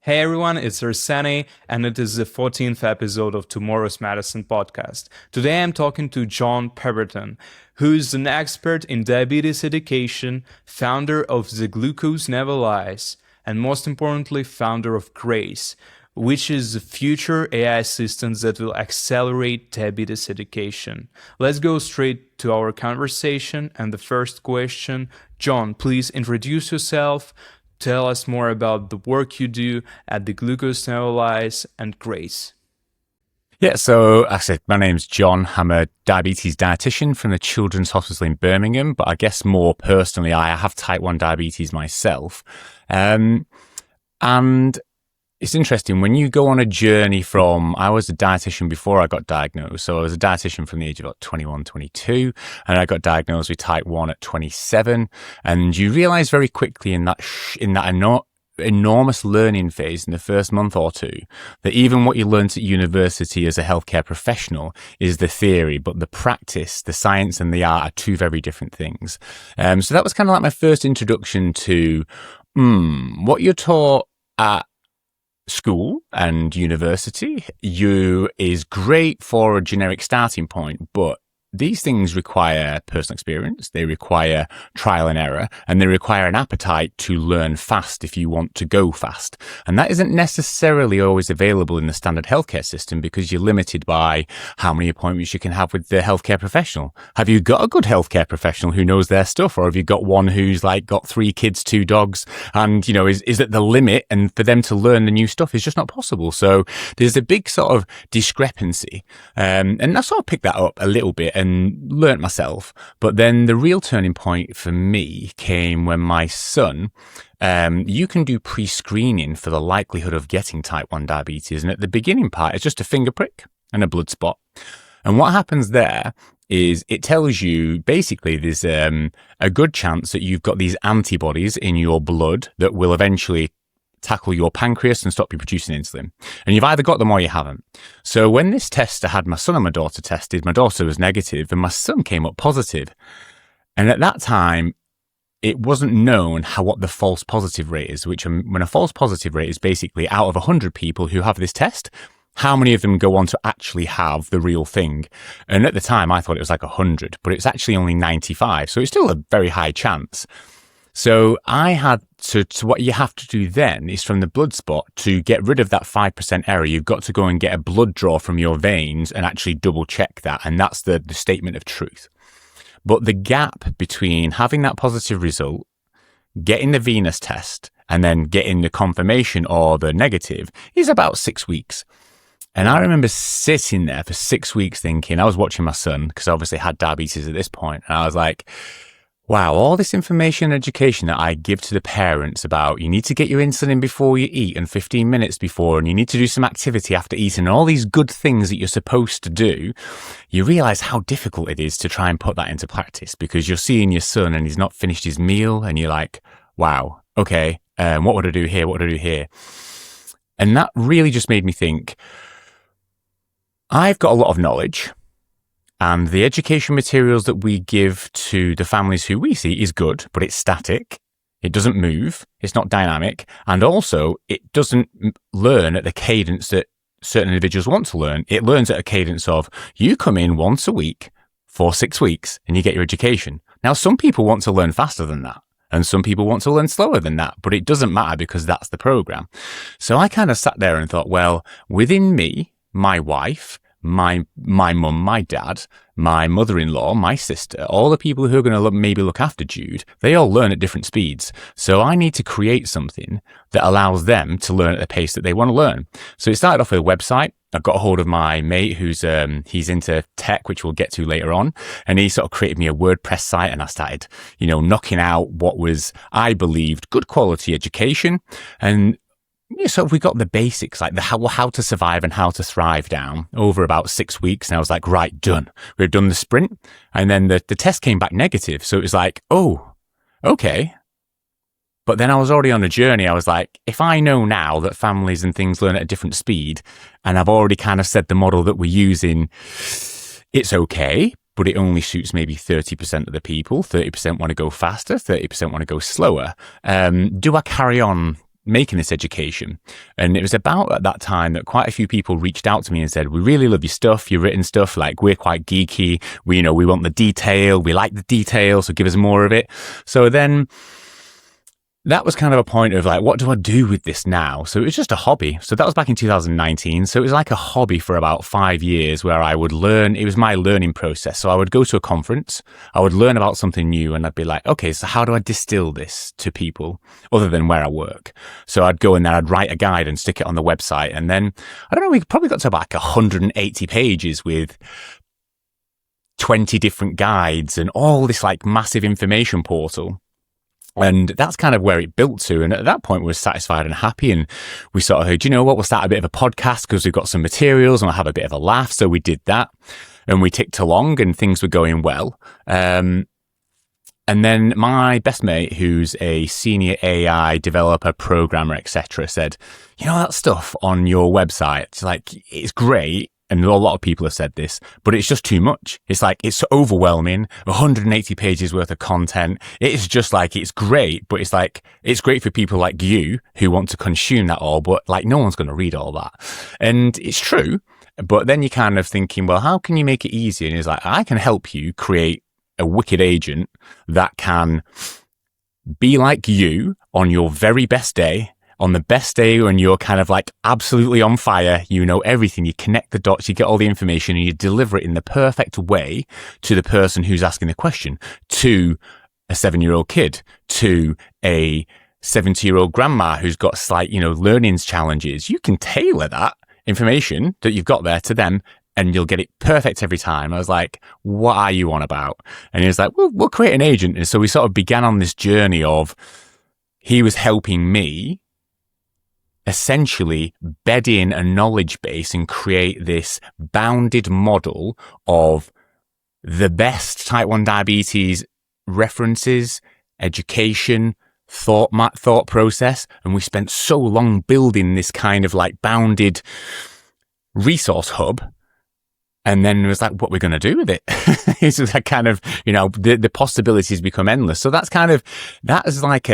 Hey everyone, it's Arsene, and it is the 14th episode of Tomorrow's Medicine podcast. Today I'm talking to John Pemberton, who is an expert in diabetes education, founder of The Glucose Never Lies, and most importantly, founder of Grace, which is the future AI assistant that will accelerate diabetes education. Let's go straight to our conversation, and the first question, John, please introduce yourself. Tell us more about the work you do at the Glucose Never Lies and Grace. Yeah, so I said, my name's John. I'm a diabetes dietitian from the Children's Hospital in Birmingham, but I guess more personally, I have type 1 diabetes myself. And it's interesting, when you go on a journey I was a dietitian before I got diagnosed. So I was a dietitian from the age of about 21, 22, and I got diagnosed with type 1 at 27. And you realize very quickly in that enormous learning phase in the first month or two, that even what you learnt at university as a healthcare professional is the theory, but the practice, the science and the art are two very different things. So that was kind of like my first introduction to what you're taught at school and university is great for a generic starting point, but these things require personal experience, they require trial and error, and they require an appetite to learn fast if you want to go fast. And that isn't necessarily always available in the standard healthcare system because you're limited by how many appointments you can have with the healthcare professional. Have you got a good healthcare professional who knows their stuff, or have you got one who's like got 3 kids, 2 dogs, and is at the limit, and for them to learn the new stuff is just not possible. So there's a big sort of discrepancy. And I sort of picked that up a little bit and learnt myself. But then the real turning point for me came when my son, you can do pre-screening for the likelihood of getting type 1 diabetes. And at the beginning part, it's just a finger prick and a blood spot. And what happens there is it tells you basically there's a good chance that you've got these antibodies in your blood that will eventually tackle your pancreas and stop you producing insulin. And you've either got them or you haven't. So when this test, I had my son and my daughter tested, my daughter was negative and my son came up positive. And at that time, it wasn't known what the false positive rate is, when a false positive rate is basically out of 100 people who have this test, how many of them go on to actually have the real thing? And at the time, I thought it was like 100, but it's actually only 95. So it's still a very high chance. So I had to what you have to do then is from the blood spot, to get rid of that 5% error, you've got to go and get a blood draw from your veins and actually double check that. And that's the statement of truth. But the gap between having that positive result, getting the venous test, and then getting the confirmation or the negative is about 6 weeks. And I remember sitting there for 6 weeks thinking, I was watching my son because I obviously had diabetes at this point, and I was like, wow, all this information and education that I give to the parents about you need to get your insulin before you eat and 15 minutes before, and you need to do some activity after eating, and all these good things that you're supposed to do, you realize how difficult it is to try and put that into practice because you're seeing your son and he's not finished his meal and you're like, wow, okay, what would I do here? What would I do here? And that really just made me think, I've got a lot of knowledge. And the education materials that we give to the families who we see is good, but it's static. It doesn't move. It's not dynamic. And also, it doesn't learn at the cadence that certain individuals want to learn. It learns at a cadence of, you come in once a week for 6 weeks and you get your education. Now, some people want to learn faster than that. And some people want to learn slower than that, but it doesn't matter because that's the program. So I kind of sat there and thought, well, within me, my wife, my mum, my dad, my mother-in-law, my sister, all the people who are going to maybe look after Jude, they all learn at different speeds. So I need to create something that allows them to learn at the pace that they want to learn. So it started off with a website. I got a hold of my mate who's he's into tech, which we'll get to later on. And he sort of created me a WordPress site, and I started, knocking out what was, I believed, good quality education. And so we got the basics, like the how to survive and how to thrive down over about 6 weeks. And I was like, right, done. We've done the sprint. And then the test came back negative. So it was like, oh, okay. But then I was already on a journey. I was like, if I know now that families and things learn at a different speed, and I've already kind of said the model that we're using, it's okay, but it only suits maybe 30% of the people. 30% want to go faster, 30% want to go slower. Do I carry on making this education. And it was about at that time that quite a few people reached out to me and said, we really love your stuff, your written stuff. Like, we're quite geeky. We, we want the detail. We like the detail. So give us more of it. So then that was kind of a point of like, what do I do with this now? So it was just a hobby. So that was back in 2019. So it was like a hobby for about 5 years where I would learn. It was my learning process. So I would go to a conference, I would learn about something new, and I'd be like, okay, so how do I distill this to people other than where I work? So I'd go and then I'd write a guide and stick it on the website. And then, I don't know, we probably got to about like 180 pages with 20 different guides and all this like massive information portal. And that's kind of where it built to. And at that point, we were satisfied and happy. And we sort of heard, you know what, we'll start a bit of a podcast because we've got some materials and we'll have a bit of a laugh. So we did that and we ticked along and things were going well. And then my best mate, who's a senior AI developer, programmer, etc., said, you know, that stuff on your website, it's like, it's great. And a lot of people have said this, but it's just too much. It's like, it's overwhelming, 180 pages worth of content. It's just like, it's great, but it's like, it's great for people like you who want to consume that all, but like no one's going to read all that. And it's true. But then you're kind of thinking, well, how can you make it easier? And it's like, I can help you create a wicked agent that can be like you on your very best day. On the best day when you're kind of like absolutely on fire, you know everything, you connect the dots, you get all the information and you deliver it in the perfect way to the person who's asking the question, to a 7-year-old kid, to a 70-year-old grandma who's got slight, learning challenges. You can tailor that information that you've got there to them and you'll get it perfect every time. I was like, what are you on about? And he was like, well, we'll create an agent. And so we sort of began on this journey of, he was helping me essentially bed in a knowledge base and create this bounded model of the best type 1 diabetes references, education, thought process. And we spent so long building this kind of like bounded resource hub. And then it was like, what we're going to do with it? It's that kind of, the possibilities become endless. So that is like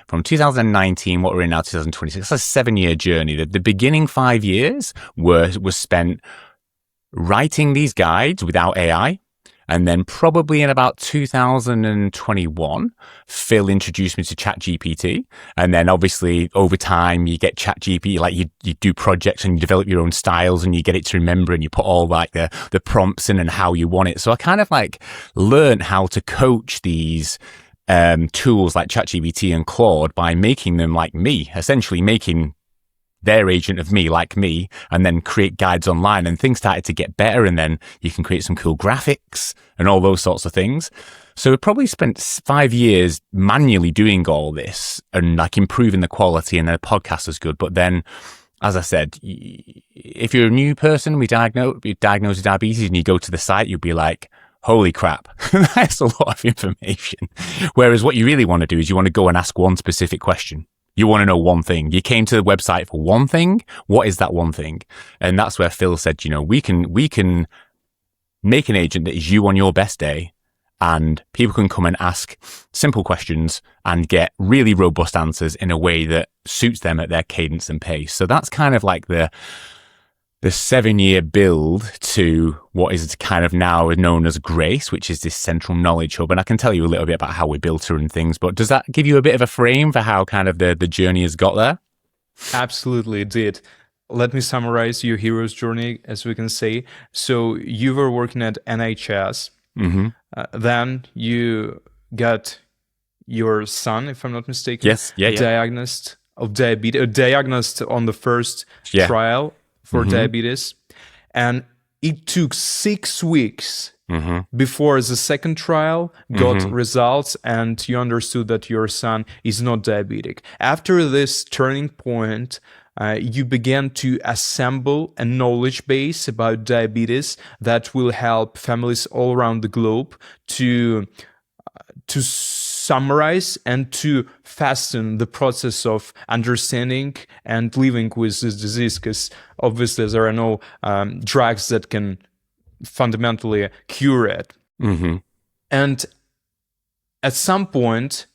from 2019, what we're in now, 2026, that's a 7-year journey. The beginning 5 years was spent writing these guides without AI. And then probably in about 2021, Phil introduced me to ChatGPT. And then obviously over time, you get ChatGPT, like you do projects and you develop your own styles and you get it to remember and you put all like the prompts in and how you want it. So I kind of like learned how to coach these tools like ChatGPT and Claude by making them like me, essentially making their agent of me, like me, and then create guides online, and things started to get better. And then you can create some cool graphics and all those sorts of things. So we probably spent 5 years manually doing all this and like improving the quality, and the podcast was good. But then, as I said, if you're a new person, you're diagnosed with diabetes and you go to the site, you'll be like, holy crap, that's a lot of information. Whereas what you really want to do is you want to go and ask one specific question. You want to know one thing. You came to the website for one thing. What is that one thing? And that's where Phil said, we can make an agent that is you on your best day, and people can come and ask simple questions and get really robust answers in a way that suits them at their cadence and pace. So that's kind of like the 7-year build to what is kind of now known as Grace, which is this central knowledge hub. And I can tell you a little bit about how we built her and things, but does that give you a bit of a frame for how kind of the journey has got there? Absolutely, it did. Let me summarize your hero's journey, as we can say. So you were working at NHS. Mm-hmm. Then you got your son, if I'm not mistaken, yes, yeah. diagnosed of diabetes, diagnosed on the first trial for diabetes. And it took 6 weeks before the second trial got results and you understood that your son is not diabetic. After this turning point, you began to assemble a knowledge base about diabetes that will help families all around the globe to summarize and to fasten the process of understanding and living with this disease, because obviously there are no drugs that can fundamentally cure it. And at some point,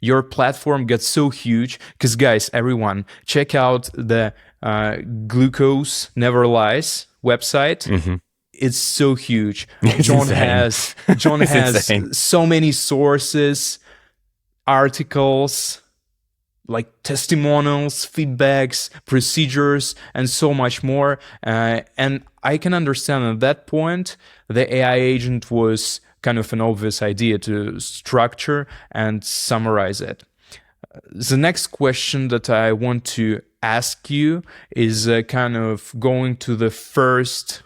your platform gets so huge. Because guys, everyone, check out the Glucose Never Lies website. It's so huge. John has insane. so many sources, articles, like testimonials, feedbacks, procedures, and so much more. And I can understand at that point, the AI agent was kind of an obvious idea to structure and summarize it. The next question that I want to ask you is kind of going to the first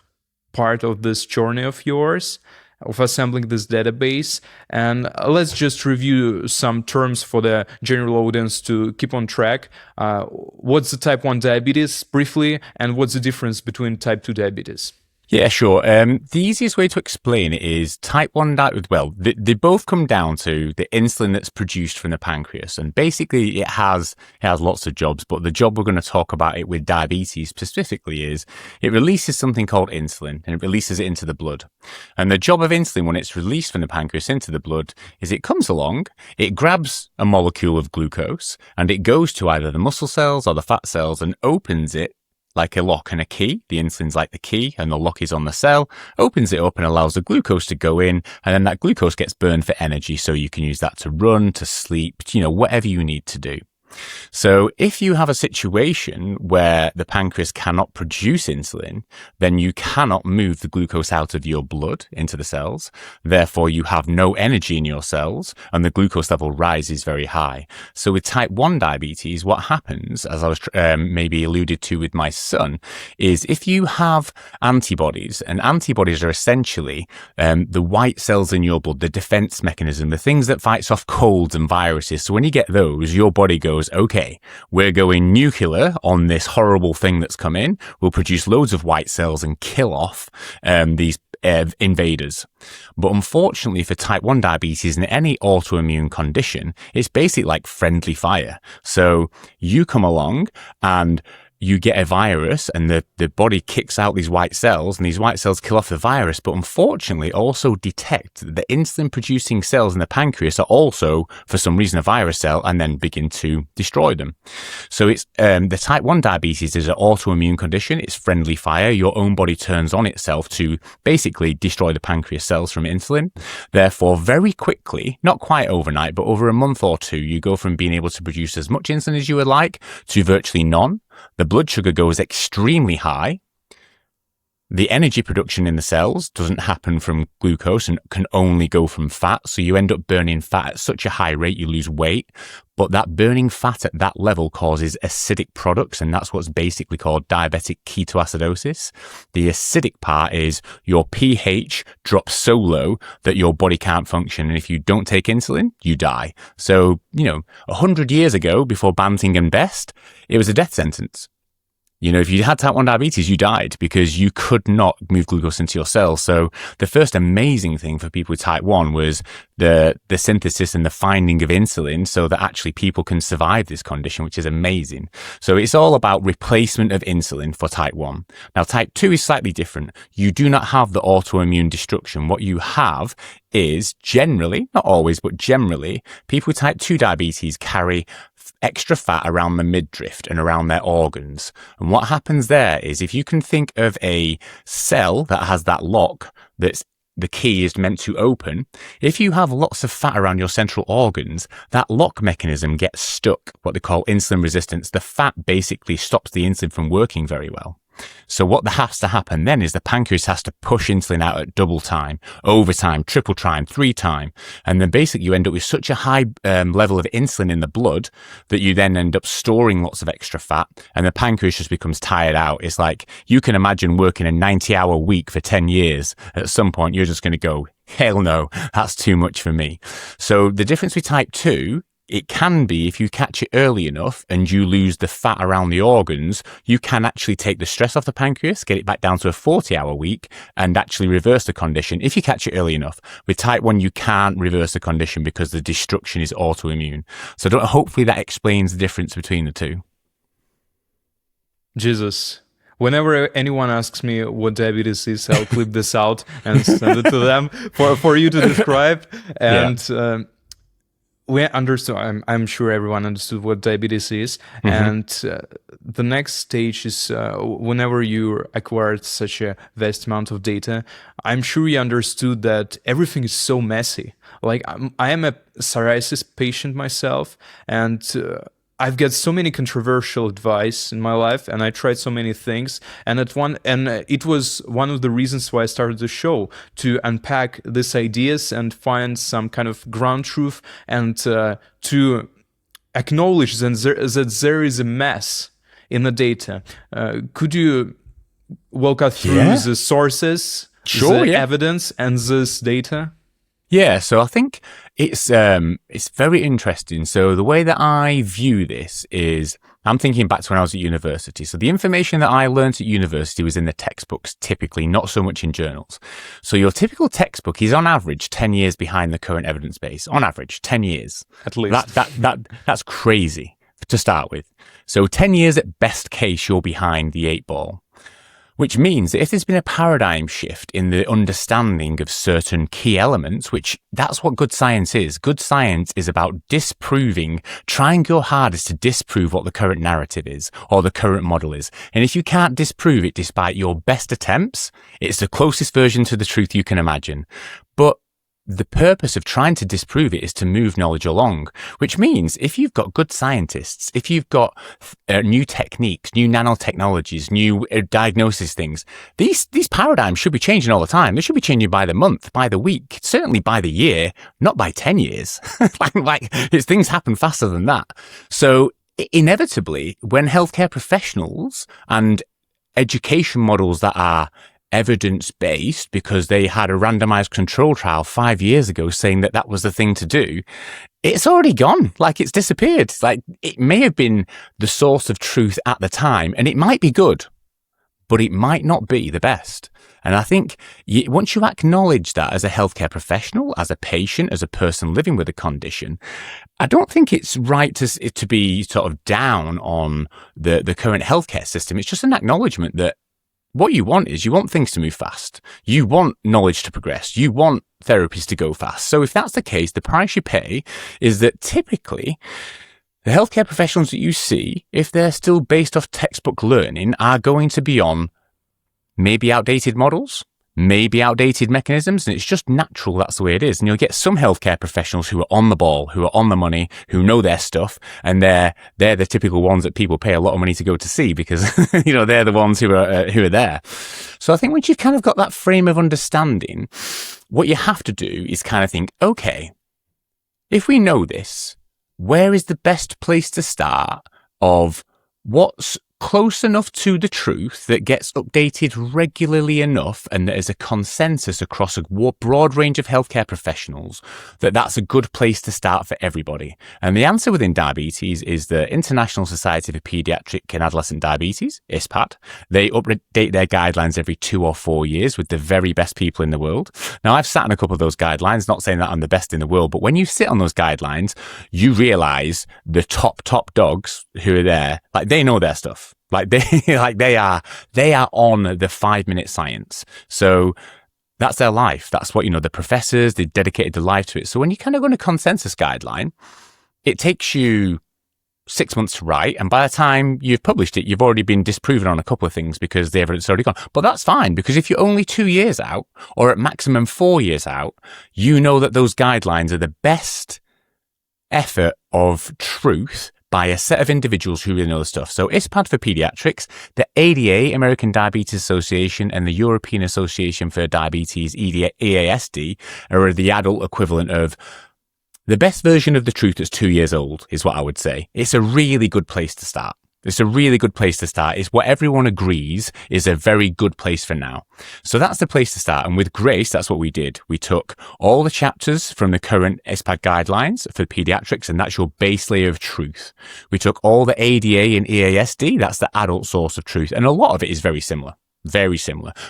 part of this journey of yours, of assembling this database. And let's just review some terms for the general audience to keep on track. What's the type 1 diabetes briefly, and what's the difference between type 2 diabetes? Yeah, sure. The easiest way to explain it is type 1 diabetes. Well, they both come down to the insulin that's produced from the pancreas. And basically, it has lots of jobs. But the job we're going to talk about it with diabetes specifically is it releases something called insulin, and it releases it into the blood. And the job of insulin when it's released from the pancreas into the blood is it comes along, it grabs a molecule of glucose, and it goes to either the muscle cells or the fat cells and opens it like a lock and a key. The insulin's like the key and the lock is on the cell, opens it up and allows the glucose to go in, and then that glucose gets burned for energy, so you can use that to run, to sleep, whatever you need to do. So if you have a situation where the pancreas cannot produce insulin, then you cannot move the glucose out of your blood into the cells. Therefore, you have no energy in your cells and the glucose level rises very high. So with type 1 diabetes, what happens, as I was maybe alluded to with my son, is if you have antibodies, and antibodies are essentially the white cells in your blood, the defense mechanism, the things that fights off colds and viruses. So when you get those, your body goes, okay, we're going nuclear on this horrible thing that's come in. We'll produce loads of white cells and kill off these invaders. But unfortunately for type 1 diabetes and any autoimmune condition, it's basically like friendly fire. So you come along and you get a virus and the body kicks out these white cells, and these white cells kill off the virus, but unfortunately also detect that the insulin producing cells in the pancreas are also, for some reason, a virus cell, and then begin to destroy them. So it's the type 1 diabetes is an autoimmune condition. It's friendly fire. Your own body turns on itself to basically destroy the pancreas cells from insulin. Therefore, very quickly, not quite overnight, but over a month or two, you go from being able to produce as much insulin as you would like to virtually none. The blood sugar goes extremely high. The energy production in the cells doesn't happen from glucose and can only go from fat. So you end up burning fat at such a high rate, you lose weight. But that burning fat at that level causes acidic products, and that's what's basically called diabetic ketoacidosis. The acidic part is your pH drops so low that your body can't function. And if you don't take insulin, you die. So, 100 years ago, before Banting and Best, it was a death sentence. If you had type 1 diabetes, you died because you could not move glucose into your cells. So the first amazing thing for people with type 1 was the synthesis and the finding of insulin so that actually people can survive this condition, which is amazing. So it's all about replacement of insulin for type 1. Now, type 2 is slightly different. You do not have the autoimmune destruction. What you have is generally, not always, but generally, people with type 2 diabetes carry extra fat around the midriff and around their organs. And what happens there is, if you can think of a cell that has that lock that's the key is meant to open, if you have lots of fat around your central organs, that lock mechanism gets stuck, what they call insulin resistance. The fat basically stops the insulin from working very well. So what has to happen then is the pancreas has to push insulin out at double time, overtime, triple time, 3 time. And then basically you end up with such a high level of insulin in the blood that you then end up storing lots of extra fat, and the pancreas just becomes tired out. It's like you can imagine working a 90-hour week for 10 years. At some point, you're just going to go, hell no, that's too much for me. So the difference with type 2, it can be, if you catch it early enough and you lose the fat around the organs, you can actually take the stress off the pancreas, get it back down to a 40-hour week, and actually reverse the condition if you catch it early enough. With type 1, you can't reverse the condition because the destruction is autoimmune. So hopefully that explains the difference between the two. Jesus. Whenever anyone asks me what diabetes is, I'll clip this out and send it to them for you to describe. And we understood. I'm sure everyone understood what diabetes is, and the next stage is whenever you acquired such a vast amount of data, I'm sure you understood that everything is so messy. Like I am a psoriasis patient myself, and I've got so many controversial advice in my life, and I tried so many things. And it was one of the reasons why I started the show, to unpack these ideas and find some kind of ground truth, and to acknowledge that there is a mess in the data. Could you walk us through the sources, the evidence, and this data? Yeah, so I think it's very interesting. So the way that I view this is, I'm thinking back to when I was at university. So the information that I learned at university was in the textbooks, typically, not so much in journals. So your typical textbook is on average 10 years behind the current evidence base. On average, 10 years. At least. That's crazy to start with. So 10 years at best case, you're behind the 8 ball. Which means that if there's been a paradigm shift in the understanding of certain key elements, which that's what good science is. Good science is about disproving, trying your hardest to disprove what the current narrative is or the current model is. And if you can't disprove it despite your best attempts, it's the closest version to the truth you can imagine. But the purpose of trying to disprove it is to move knowledge along, which means if you've got good scientists, if you've got new techniques, new nanotechnologies, new diagnosis things, these paradigms should be changing all the time. They should be changing by the month, by the week, certainly by the year, not by 10 years. Things happen faster than that. So inevitably, when healthcare professionals and education models that are evidence-based, because they had a randomized control trial 5 years ago saying that that was the thing to do, it's already gone. Like, it's disappeared. Like, it may have been the source of truth at the time, and it might be good, but it might not be the best. And I think once you acknowledge that as a healthcare professional, as a patient, as a person living with a condition, I don't think it's right to be sort of down on the current healthcare system. It's just an acknowledgement that what you want things to move fast. You want knowledge to progress. You want therapies to go fast. So if that's the case, the price you pay is that typically the healthcare professionals that you see, if they're still based off textbook learning, are going to be on maybe outdated models, maybe outdated mechanisms, and it's just natural. That's the way it is. And you'll get some healthcare professionals who are on the ball, who are on the money, who know their stuff, and they're the typical ones that people pay a lot of money to go to see because they're the ones who are there. So I think once you've kind of got that frame of understanding, what you have to do is kind of think, okay, if we know this, where is the best place to start of what's close enough to the truth that gets updated regularly enough and that is a consensus across a broad range of healthcare professionals that that's a good place to start for everybody? And the answer within diabetes is the International Society for Pediatric and Adolescent Diabetes, ISPAD. They update their guidelines every 2 or 4 years with the very best people in the world. Now, I've sat in a couple of those guidelines, not saying that I'm the best in the world, but when you sit on those guidelines, you realize the top dogs who are there, like, they know their stuff. They are on the 5-minute science. So that's their life. That's what, the professors, they dedicated their life to it. So when you kind of go on a consensus guideline, it takes you 6 months to write. And by the time you've published it, you've already been disproven on a couple of things because the evidence is already gone. But that's fine, because if you're only 2 years out, or at maximum 4 years out, you know that those guidelines are the best effort of truth by a set of individuals who really know the stuff. So ISPAD for pediatrics, the ADA, American Diabetes Association, and the European Association for Diabetes, EASD, are the adult equivalent of the best version of the truth that's 2 years old, is what I would say. It's a really good place to start. It's a really good place to start. It's what everyone agrees is a very good place for now. So that's the place to start. And with Grace, that's what we did. We took all the chapters from the current ISPAD guidelines for pediatrics, and that's your base layer of truth. We took all the ADA and EASD, that's the adult source of truth. And a lot of it is very similar,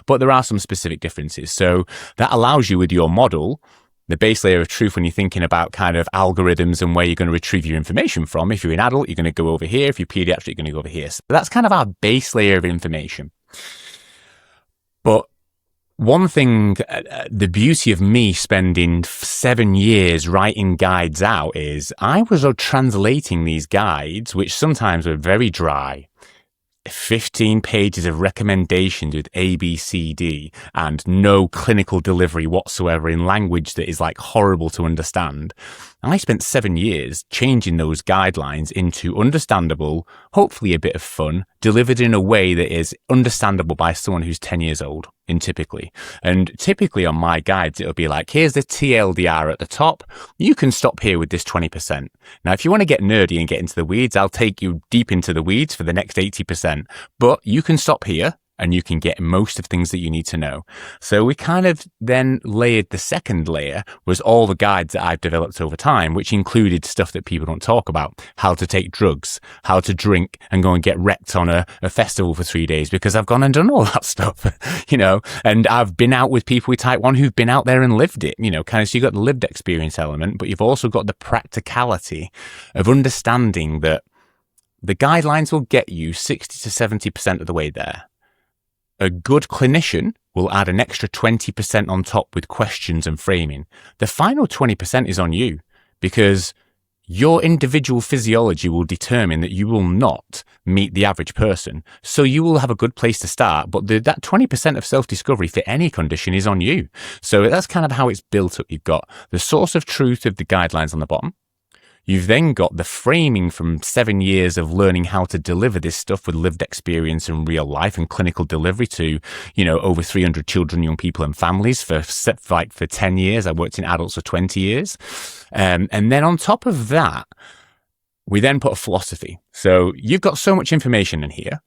but there are some specific differences. So that allows you with your model, the base layer of truth, when you're thinking about kind of algorithms and where you're going to retrieve your information from. If you're an adult, you're going to go over here. If you're pediatric, you're going to go over here. So that's kind of our base layer of information. But one thing, the beauty of me spending 7 years writing guides out is I was translating these guides, which sometimes were very dry, 15 pages of recommendations with A, B, C, D, and no clinical delivery whatsoever in language that is like horrible to understand. And I spent 7 years changing those guidelines into understandable, hopefully a bit of fun, delivered in a way that is understandable by someone who's 10 years old, typically. And typically on my guides, it'll be like, here's the TLDR at the top. You can stop here with this 20%. Now, if you want to get nerdy and get into the weeds, I'll take you deep into the weeds for the next 80%. But you can stop here and you can get most of things that you need to know. So we kind of then layered the second layer was all the guides that I've developed over time, which included stuff that people don't talk about, how to take drugs, how to drink and go and get wrecked on a festival for 3 days, because I've gone and done all that stuff, and I've been out with people with type 1 who've been out there and lived it, kind of, so you've got the lived experience element, but you've also got the practicality of understanding that the guidelines will get you 60 to 70% of the way there. A good clinician will add an extra 20% on top with questions and framing. The final 20% is on you, because your individual physiology will determine that you will not meet the average person. So you will have a good place to start, but that 20% of self-discovery for any condition is on you. So that's kind of how it's built up. You've got the source of truth of the guidelines on the bottom. You've then got the framing from 7 years of learning how to deliver this stuff with lived experience in real life and clinical delivery to, over 300 children, young people and families for 10 years. I worked in adults for 20 years. And then on top of that, we then put a philosophy. So you've got so much information in here.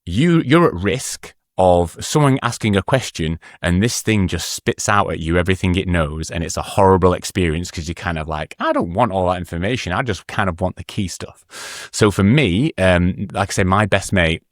You're at risk of someone asking a question and this thing just spits out at you everything it knows, and it's a horrible experience because you're kind of like, I don't want all that information. I just kind of want the key stuff. So for me, like I say, my best mate,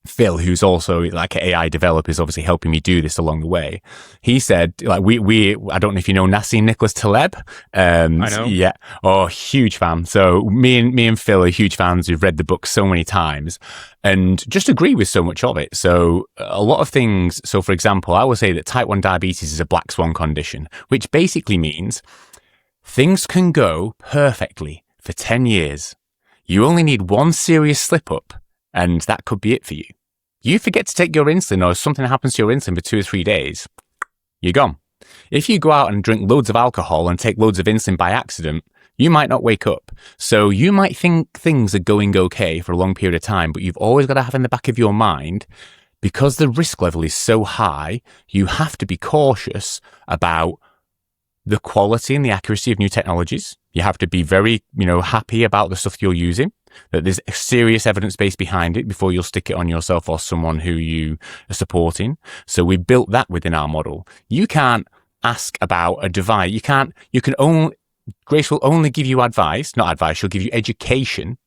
Phil, who's also like an AI developer, is obviously helping me do this along the way. He said, like, I don't know if you know Nassim Taleb. I know. Yeah. Oh, huge fan. So me and Phil are huge fans. We've read the book so many times and just agree with so much of it. So a lot of things. So for example, I will say that type 1 diabetes is a black swan condition, which basically means things can go perfectly for 10 years. You only need one serious slip up, and that could be it for you. You forget to take your insulin, or something happens to your insulin for 2 or 3 days, you're gone. If you go out and drink loads of alcohol and take loads of insulin by accident, you might not wake up. So you might think things are going okay for a long period of time, but you've always got to have in the back of your mind, because the risk level is so high, you have to be cautious about the quality and the accuracy of new technologies. You have to be very, happy about the stuff you're using, that there's a serious evidence base behind it before you'll stick it on yourself or someone who you are supporting. So we built that within our model. You can't ask about a device. Grace will only give you not advice, she'll give you education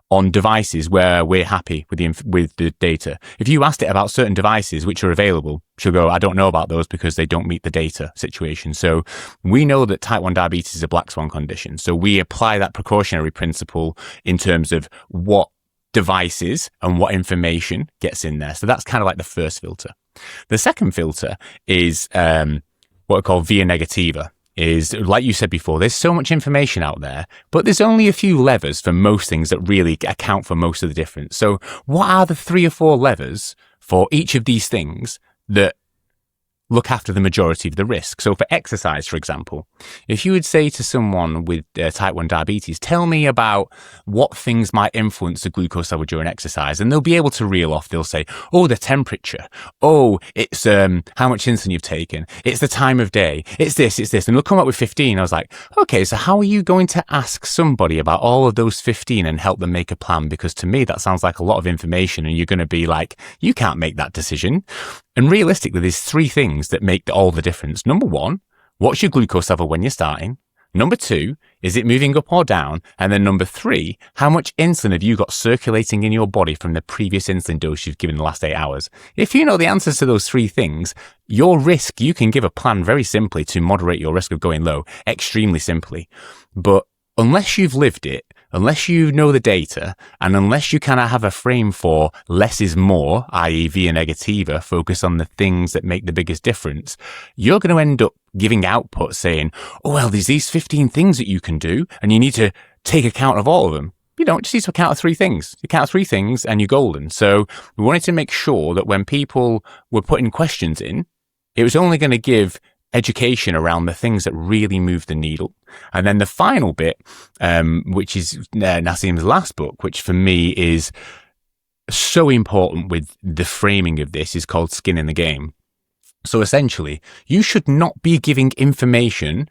on devices where we're happy with the data. If you asked it about certain devices which are available, she'll go, I don't know about those because they don't meet the data situation. So we know that type 1 diabetes is a black swan condition. So we apply that precautionary principle in terms of what devices and what information gets in there. So that's kind of like the first filter. The second filter is what we call via negativa. Is, like you said before, there's so much information out there, but there's only a few levers for most things that really account for most of the difference. So what are the 3 or 4 levers for each of these things that look after the majority of the risk? So for exercise, for example, if you would say to someone with type 1 diabetes, tell me about what things might influence the glucose level during exercise, and they'll be able to reel off. They'll say, oh, the temperature. Oh, it's how much insulin you've taken. It's the time of day. It's this. And they'll come up with 15. I was like, okay, so how are you going to ask somebody about all of those 15 and help them make a plan? Because to me, that sounds like a lot of information, and you're going to be like, you can't make that decision. And realistically, there's 3 things that make all the difference. Number 1, what's your glucose level when you're starting? Number 2, is it moving up or down? And then number 3, how much insulin have you got circulating in your body from the previous insulin dose you've given in the last 8 hours? If you know the answers to those 3 things, your risk, you can give a plan very simply to moderate your risk of going low, extremely simply. But unless you've lived it, unless you know the data and unless you kind of have a frame for less is more, i.e. via negativa, focus on the things that make the biggest difference, you're going to end up giving output saying, oh, well, there's these 15 things that you can do and you need to take account of all of them. You don't just need to account of 3 things. You count 3 things and you're golden. So we wanted to make sure that when people were putting questions in, it was only going to give education around the things that really move the needle. And then the final bit, which is Nassim's last book, which for me is so important with the framing of this, is called Skin in the Game. So essentially, you should not be giving information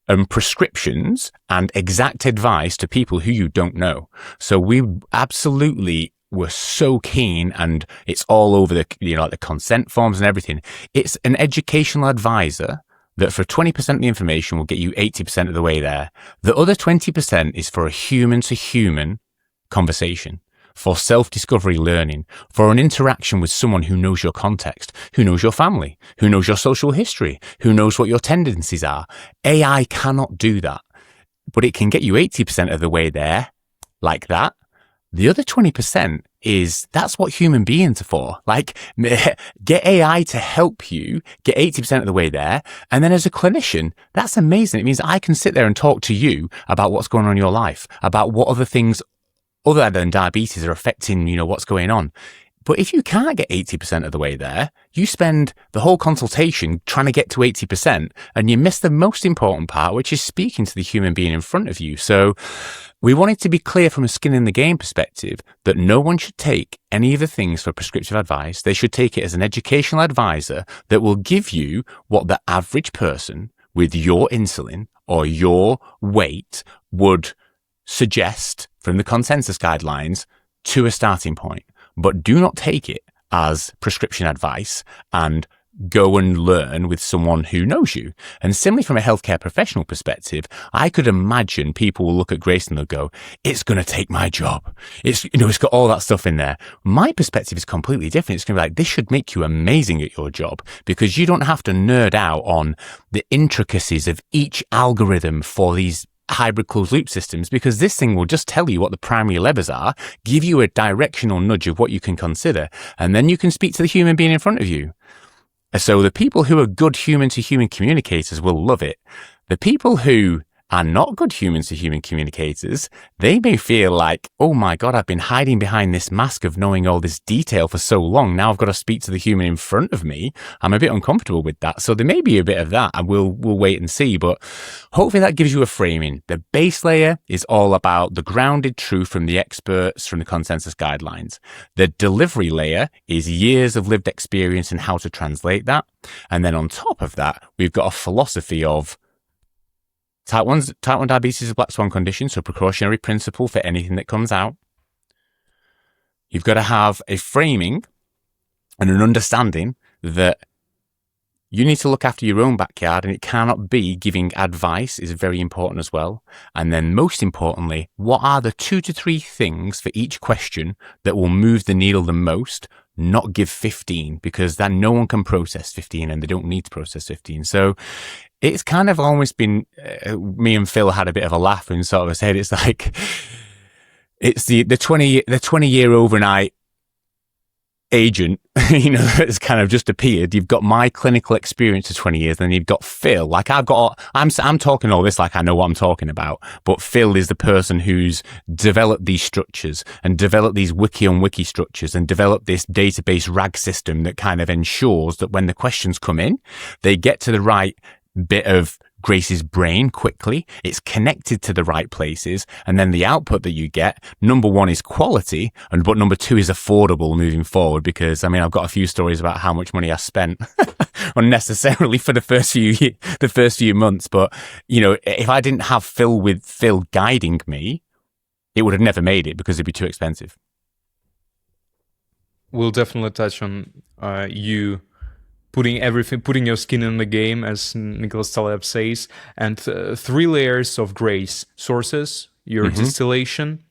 and prescriptions and exact advice to people who you don't know. So we absolutely were so keen, and it's all over the, like the consent forms and everything. It's an educational advisor that for 20% of the information will get you 80% of the way there. The other 20% is for a human to human conversation, for self-discovery learning, for an interaction with someone who knows your context, who knows your family, who knows your social history, who knows what your tendencies are. AI cannot do that, but it can get you 80% of the way there, like that. The other 20% that's what human beings are for. Like, get AI to help you get 80% of the way there. And then as a clinician, that's amazing. It means I can sit there and talk to you about what's going on in your life, about what other things other than diabetes are affecting, what's going on. But if you can't get 80% of the way there, you spend the whole consultation trying to get to 80% and you miss the most important part, which is speaking to the human being in front of you. So we wanted to be clear from a skin in the game perspective that no one should take any of the things for prescriptive advice. They should take it as an educational advisor that will give you what the average person with your insulin or your weight would suggest from the consensus guidelines to a starting point. But do not take it as prescription advice and go and learn with someone who knows you. And similarly, from a healthcare professional perspective, I could imagine people will look at Grace and they'll go, it's going to take my job. It's got all that stuff in there. My perspective is completely different. It's going to be like, this should make you amazing at your job because you don't have to nerd out on the intricacies of each algorithm for these hybrid closed loop systems, because this thing will just tell you what the primary levers are, give you a directional nudge of what you can consider, and then you can speak to the human being in front of you. So the people who are good human to human communicators will love it. The people who are not good human to human communicators, they may feel like, oh my God, I've been hiding behind this mask of knowing all this detail for so long. Now I've got to speak to the human in front of me. I'm a bit uncomfortable with that. So there may be a bit of that, and we'll wait and see. But hopefully that gives you a framing. The base layer is all about the grounded truth from the experts, from the consensus guidelines. The delivery layer is years of lived experience and how to translate that. And then on top of that, we've got a philosophy of Type 1 diabetes is a black swan condition, so precautionary principle for anything that comes out. You've got to have a framing and an understanding that you need to look after your own backyard, and it cannot be giving advice is very important as well. And then most importantly, what are the 2 to 3 things for each question that will move the needle the most? Not give 15, because then no one can process 15 and they don't need to process 15. So it's kind of almost been, me and Phil had a bit of a laugh and sort of said, it's like, it's the 20-year overnight agent, that's kind of just appeared. You've got my clinical experience of 20 years, then you've got Phil. Like I'm talking all this like I know what I'm talking about, but Phil is the person who's developed these structures and developed these wiki on wiki structures and developed this database RAG system that kind of ensures that when the questions come in, they get to the right bit of Grace's brain quickly, it's connected to the right places, and then the output that you get, number 1 is quality, but number 2 is affordable moving forward, because I've got a few stories about how much money I spent unnecessarily for the first few months, but if I didn't have Phil guiding me, it would have never made it because it'd be too expensive. We'll definitely touch on you putting your skin in the game, as Nicholas Taleb says, and 3 layers of grace: sources, your distillation,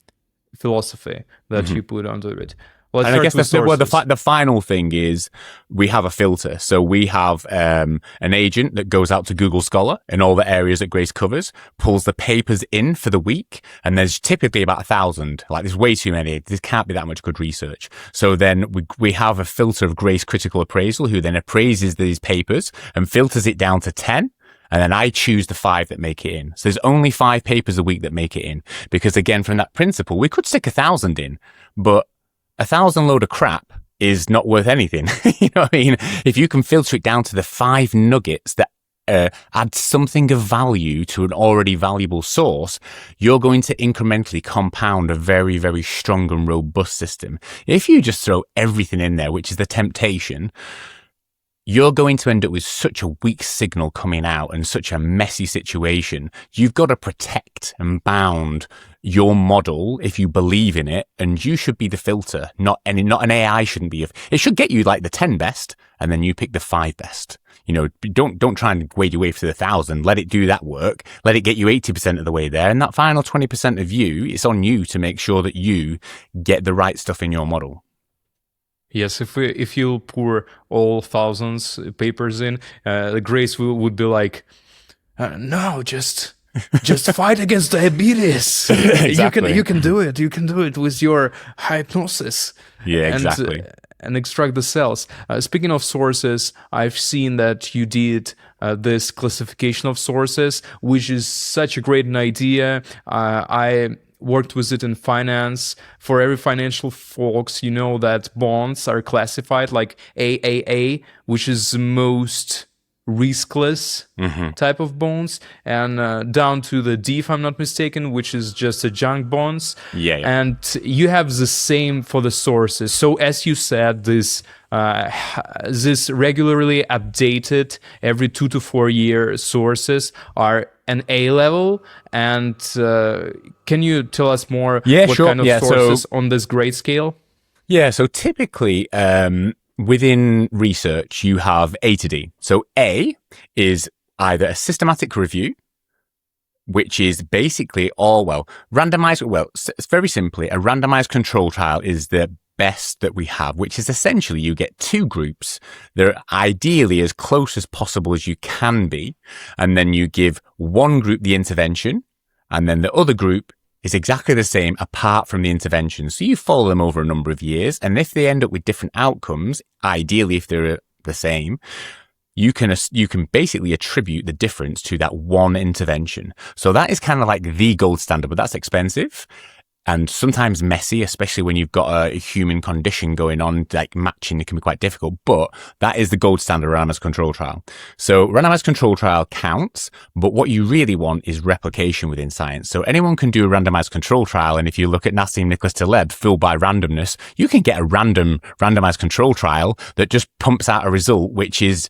philosophy that you put onto it. Let's And I start guess with sources. the final thing is we have a filter. So we have an agent that goes out to Google Scholar in all the areas that Grace covers, pulls the papers in for the week, and there's typically about 1,000. Like there's way too many. There can't be that much good research. So then we have a filter of Grace Critical Appraisal who then appraises these papers and filters it down to 10. And then I choose the 5 that make it in. So there's only 5 papers a week that make it in. Because again, from that principle, we could stick 1,000 in, but 1,000 load of crap is not worth anything. You know what I mean? If you can filter it down to the 5 nuggets that add something of value to an already valuable source, you're going to incrementally compound a very, very strong and robust system. If you just throw everything in there, which is the temptation, you're going to end up with such a weak signal coming out and such a messy situation. You've got to protect and bound your model if you believe in it, and you should be the filter, not an AI shouldn't be. It should get you like the 10 best, and then you pick the 5 best. You know, don't try and wade your way through the 1,000. Let it do that work. Let it get you 80% of the way there, and that final 20% of you, it's on you to make sure that you get the right stuff in your model. Yes, if you pour all thousands papers in, Grace would be like, no, just fight against diabetes. Exactly. You can do it. You can do it with your hypnosis. Yeah, exactly. And extract the cells. Speaking of sources, I've seen that you did this classification of sources, which is such a great idea. I worked with it in finance. For every financial folks, you know that bonds are classified like AAA, which is the most riskless type of bonds, and down to the D, if I'm not mistaken, which is just a junk bonds. Yeah. And you have the same for the sources. So as you said, this regularly updated every 2 to 4 year sources are an A level. And can you tell us more what sure. kind of sources on this grade scale? Yeah, so typically within research, you have A to D. So A is either a systematic review, which is basically it's very simply, a randomized control trial is the best that we have, which is essentially you get 2 groups. They're ideally as close as possible as you can be. And then you give one group the intervention, and then the other group is exactly the same apart from the intervention. So you follow them over a number of years, and if they end up with different outcomes, ideally if they're the same, you can basically attribute the difference to that one intervention. So that is kind of like the gold standard, but that's expensive and sometimes messy, especially when you've got a human condition going on. Like matching, it can be quite difficult, but that is the gold standard randomized control trial. So randomized control trial counts, but what you really want is replication within science. So anyone can do a randomized control trial, and if you look at Nassim Taleb, Fooled by Randomness, you can get a randomized control trial that just pumps out a result which is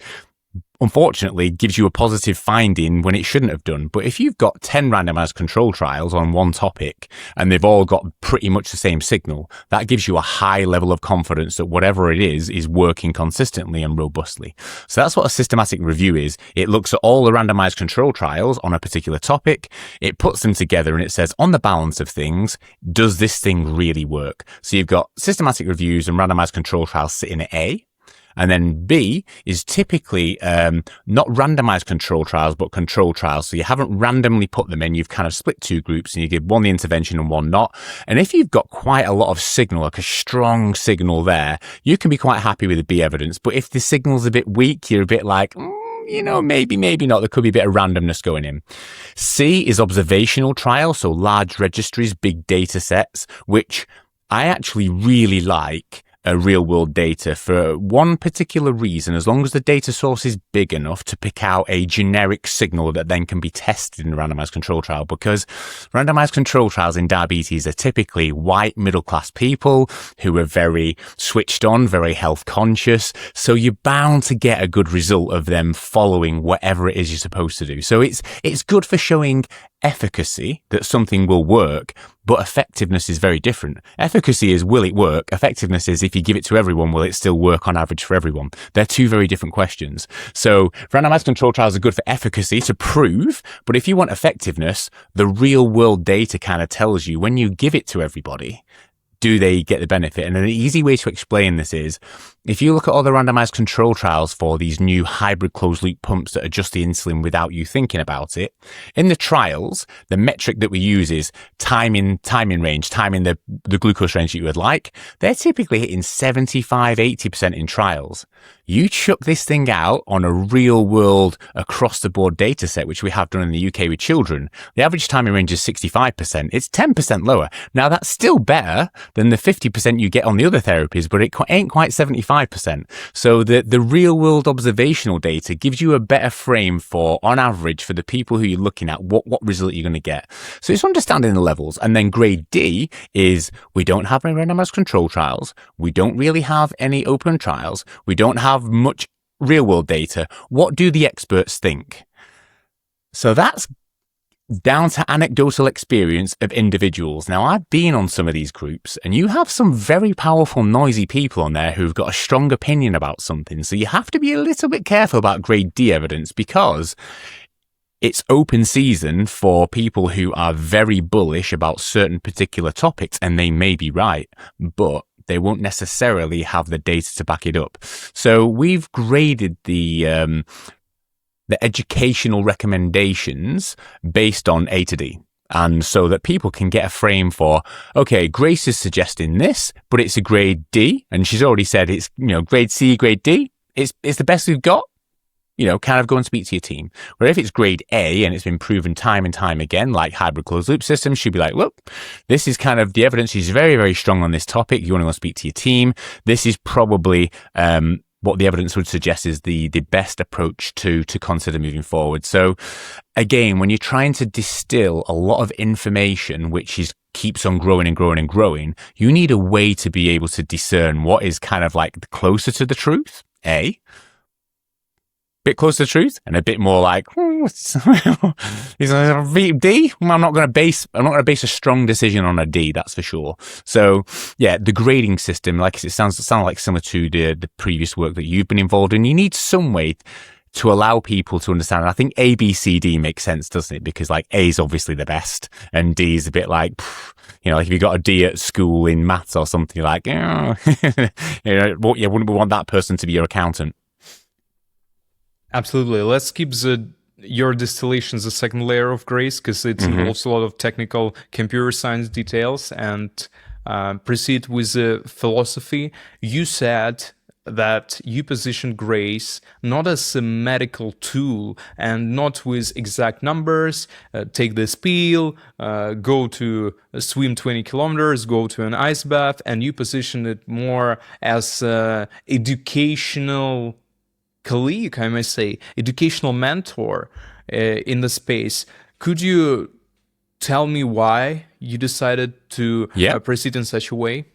unfortunately gives you a positive finding when it shouldn't have done. But if you've got 10 randomized control trials on one topic and they've all got pretty much the same signal, that gives you a high level of confidence that whatever it is working consistently and robustly. So that's what a systematic review is. It looks at all the randomized control trials on a particular topic. It puts them together and it says, on the balance of things, does this thing really work? So you've got systematic reviews and randomized control trials sitting at A. And then B is typically not randomized control trials, but control trials. So you haven't randomly put them in. You've kind of split 2 groups and you give one the intervention and one not. And if you've got quite a lot of signal, like a strong signal there, you can be quite happy with the B evidence. But if the signal's a bit weak, you're a bit like, maybe not. There could be a bit of randomness going in. C is observational trial. So large registries, big data sets, which I actually really like. Real world data for one particular reason, as long as the data source is big enough to pick out a generic signal that then can be tested in a randomized control trial, because randomized control trials in diabetes are typically white middle class people who are very switched on, very health conscious. So you're bound to get a good result of them following whatever it is you're supposed to do. So it's good for showing efficacy that something will work, but effectiveness is very different. Efficacy is, will it work? Effectiveness is, if you give it to everyone, will it still work on average for everyone? They're 2 very different questions. So randomized control trials are good for efficacy to prove, but if you want effectiveness, the real world data kind of tells you when you give it to everybody, do they get the benefit? And an easy way to explain this is, if you look at all the randomized control trials for these new hybrid closed loop pumps that adjust the insulin without you thinking about it, in the trials, the metric that we use is time in range, time in the glucose range that you would like. They're typically hitting 75, 80% in trials. You chuck this thing out on a real world across the board data set, which we have done in the UK with children. The average time in range is 65%. It's 10% lower. Now that's still better than the 50% you get on the other therapies, but it ain't quite 75%. So the real world observational data gives you a better frame for, on average, for the people who you're looking at, what result you're going to get. So it's understanding the levels. And then grade D is, we don't have any randomized control trials. We don't really have any open trials. We don't have much real world data. What do the experts think? So that's down to anecdotal experience of individuals. Now, I've been on some of these groups, and you have some very powerful, noisy people on there who've got a strong opinion about something. So you have to be a little bit careful about grade D evidence, because it's open season for people who are very bullish about certain particular topics, and they may be right, but they won't necessarily have the data to back it up. So we've graded the educational recommendations based on A to D. And so that people can get a frame for, okay, Grace is suggesting this, but it's a grade D. And she's already said it's, grade C, grade D. It's the best we've got. Kind of go and speak to your team. Where if it's grade A and it's been proven time and time again, like hybrid closed loop systems, she'd be like, look, this is kind of, the evidence is very, very strong on this topic. You want to go and speak to your team. This is probably what the evidence would suggest is the best approach to consider moving forward. So again, when you're trying to distill a lot of information, which keeps on growing and growing and growing, you need a way to be able to discern what is kind of like closer to the truth, A, bit closer to the truth, and a bit more like, is a D? I'm not going to base a strong decision on a D, that's for sure. So yeah, the grading system, like it sounds like similar to the previous work that you've been involved in. You need some way to allow people to understand. And I think A, B, C, D makes sense, doesn't it? Because like A is obviously the best, and D is a bit like, like if you got a D at school in maths or something, you're like, wouldn't we want that person to be your accountant? Absolutely. Let's keep your distillation as a second layer of grace, because it involves a lot of technical computer science details, and proceed with the philosophy. You said that you position grace not as a medical tool and not with exact numbers, take this pill, go to swim 20 kilometers, go to an ice bath, and you position it more as educational colleague, I may say, educational mentor in the space. Could you tell me why you decided to proceed in such a way?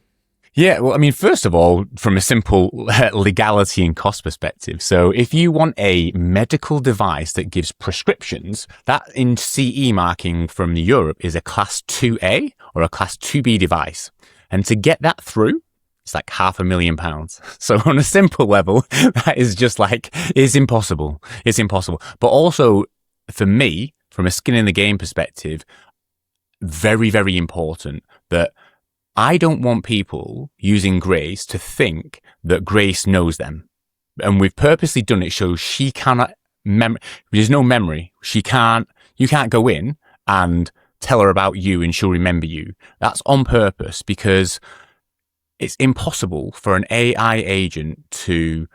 Yeah, well, I mean, first of all, from a simple legality and cost perspective. So if you want a medical device that gives prescriptions, that in CE marking from Europe is a class 2A or a class 2B device. And to get that through, it's like £500,000. So on a simple level, that is just like, it's impossible. It's impossible. But also for me, from a skin in the game perspective, very, very important that I don't want people using Grace to think that Grace knows them. And we've purposely done it so she cannot there's no memory. You can't go in and tell her about you and she'll remember you. That's on purpose, because it's impossible for an AI agent to